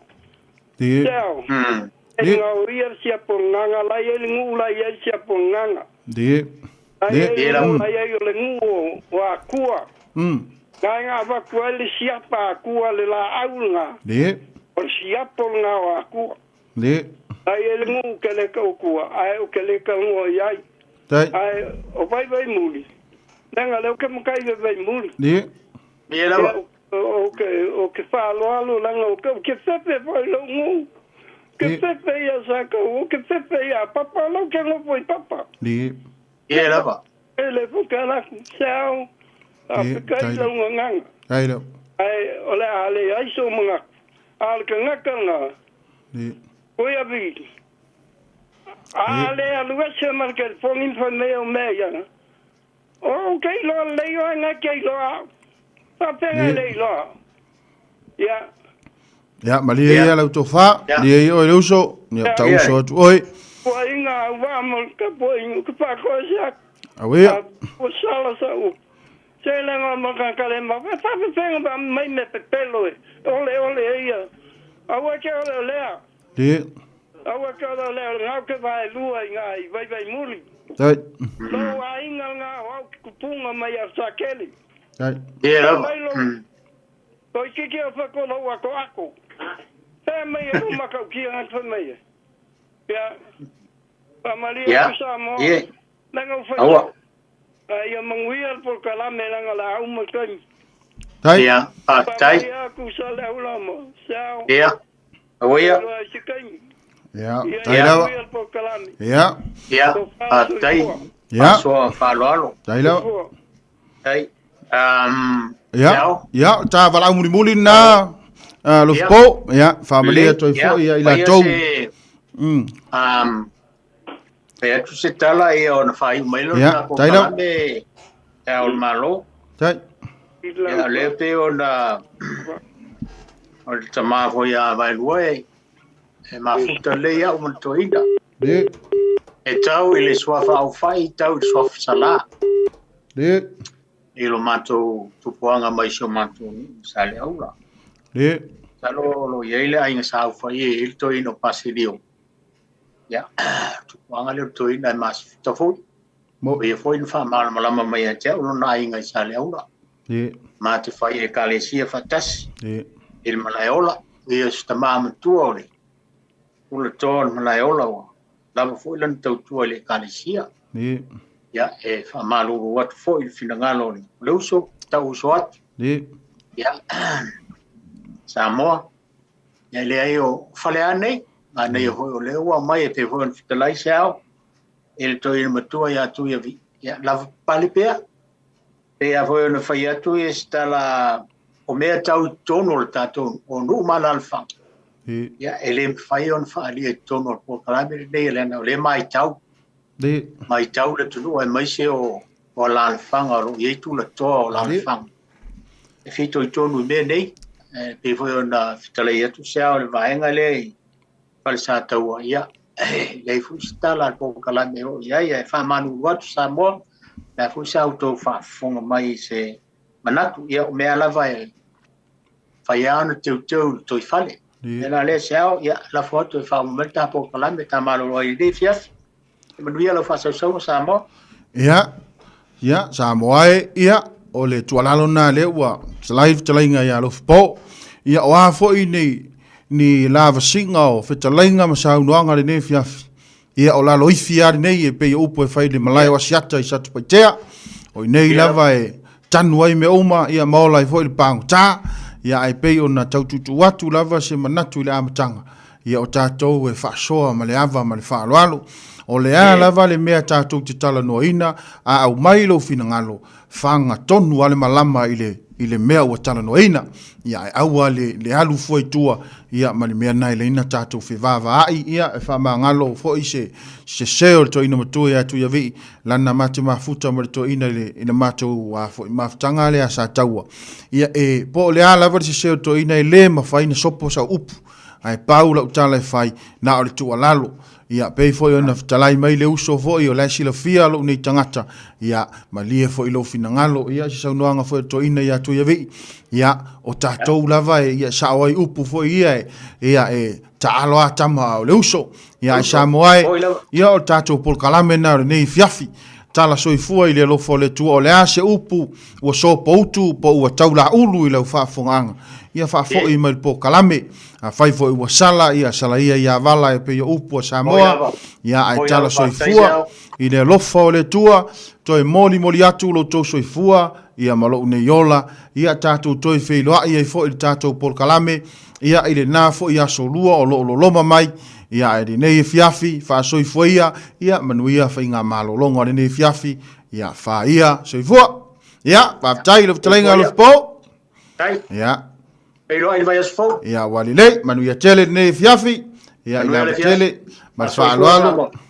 teo nga o ia sia ponganga la ia ngu la ia sia ponganga ai la ia le ngu wa kua nga va kua le sia pa kua le la aunga o sia ponga wa kua ai ele ngu ke le kua ai o ke le kango ai ai o vai muri nanga le ke makai vai muri o ke fa lo langa o ke fepe vai lo ngu ke fepe ya saka o ke fepe ya papa lo ke no foi papa era ba ele fo kala sao a kai lo nganga ai ole ale ai so mga al ka ngaka Oia vi. Ale aluga se marca el fongin fa meo meia. Okay, lo leo nga kei lo. Papenga lei lo. Ya, malia ia lau tofa, lia ia o leuso, ia tau so atu oi. Po inga wa mo ka po inga ka pa ko sia. Awea. Po sala sa u. Sela nga mo ka kale ma. Fa penga ba mai me pelo. Ole ia. Awa ka ole. Di. Awa ka ole nga ka vai lua ngai vai muli. Dai. Lo inga nga wa kupunga mai a sakeli. Dai. Ia. Ko kiki fa ko lo wa ko ako. Mai o makau ki an fa mai. Ya. Pamalia Samoa. Nanga fa. Ai manguia por kalame nanga la uma kan. Tai. Ya. Tai. Ya ku sala ulamo. Sao. Ya. Awea. Ya. Tai la. Ya. Ya. Tai. Ya. So faloalo. Tai la. Tai. Ya. Ta vala muli na. Lofipo, ya, familia toi fo ia ila tou. Pe tu se tala e ona fai mailo na ko me Seao'omālō. Tai. Ya le pe ona o tama fo ya vai luai. E ma futa le ya o to ida. De. E tau ile swafa au fai tau swaf sala. De. Ilo mato tu poanga mai so mato sale aula. De. Talo lo yele ainga sa fa ye il to ino pasilio. Ya. Tu wanga le to ina mas to fo. Mo ye fo in fa mal malama mai a te uno na ainga sa le aula. De. Ma te fa ye kalesia fatas. De. Il malaiola ye sta mam tu ole. Ula ton malaiola wa. La fo lan to tu ole kalesia. De. Ya e fa malu wat fo il finangalo ni. Leuso ta usot. De. Ya. Samoa. Ya le ayo fale ane. Ana yo ho le wa mai te ho fitalai sao. El to il matua ya tu ya vi. Ya la palipea. Pe a ho no fai tu esta la o me tau tono tato o no malalfa. Ya ele fai on fa ali tono por kalame de le mai tau. De. Mai tau le tu no mai se o lalfanga ro ye tu le to lalfanga. E fito tono me nei. Pe foi na fitalai tu sao le vaenga le falsa tau ia le fusta la po kala me o ia fa manu wat Samoa la fusa auto fa fonga mai se manatu ia me ala vai fa ia no teu to fale ela le sao ia la foto fa melta po kala me tamalo o ide fias me ia lo fa so Samoa ia Samoa ia o le tualalo na le wa live tlainga ya Lofipo ia wa fo ni lava singa o fetalainga masau noanga le ne fiafi ia o la loifi ar nei e pe upo e fai le malai wa siata I satu paitea o nei lava e tanu ai me oma ia maola I fo le pango ta ia ai pe ona taututu watu lava se manatu le amatanga ia o tatou e faasoa ma le ava ma le faaloalo o le a lava le mea tatou te tala noaina a au mai lo finangalo fanga tonu ale malama ile mea ua tala noaina ia aua le alu foi tua ia ma le mea nai le ina tatou fevava ai ia e faamagalo foi se seo le toina matua ia tu ia vi lana mate mafuta ma le toina ina matou a foi mafutanga le a sa taua ia e po le a lava le seo toina I le mafaina sopo sa upu ai paula utala e fai na o le tualalo ia pei foi ona talai mai le uso foi o la silafia lo nei tangata ia malie foi lo finangalo ia se saunoanga foi toina ia tu ia vi ia o tatou lava ia saoi upu foi ia e taalo atama o le uso ia Samoa ia o tatou por kalame na nei fiafi tala soifua I le lofo le tua o le ase upu ua sopo utu po ua taula ulu I lau whaafonganga ia whaafoi mai po kalame a fai foi ua sala ia sala ia vala e pe ia upu a Samoa ia ai tala soifua I le lofo o le tua toi moli atu lo tau soifua ia malo ne yola ia tatou toi feiloa ia foi tatou por kalame ia I le na foi ia solua o lo loma mai ia e nei fiafi fa soifoia ia manuia fa inga malolongo le nei fiafi ia fa ia soifua ia pa tai lo tlenga lo po tai ia Peilua I vai asfo ia walile manuia tele nei fiafi ia ila tele ma fa alo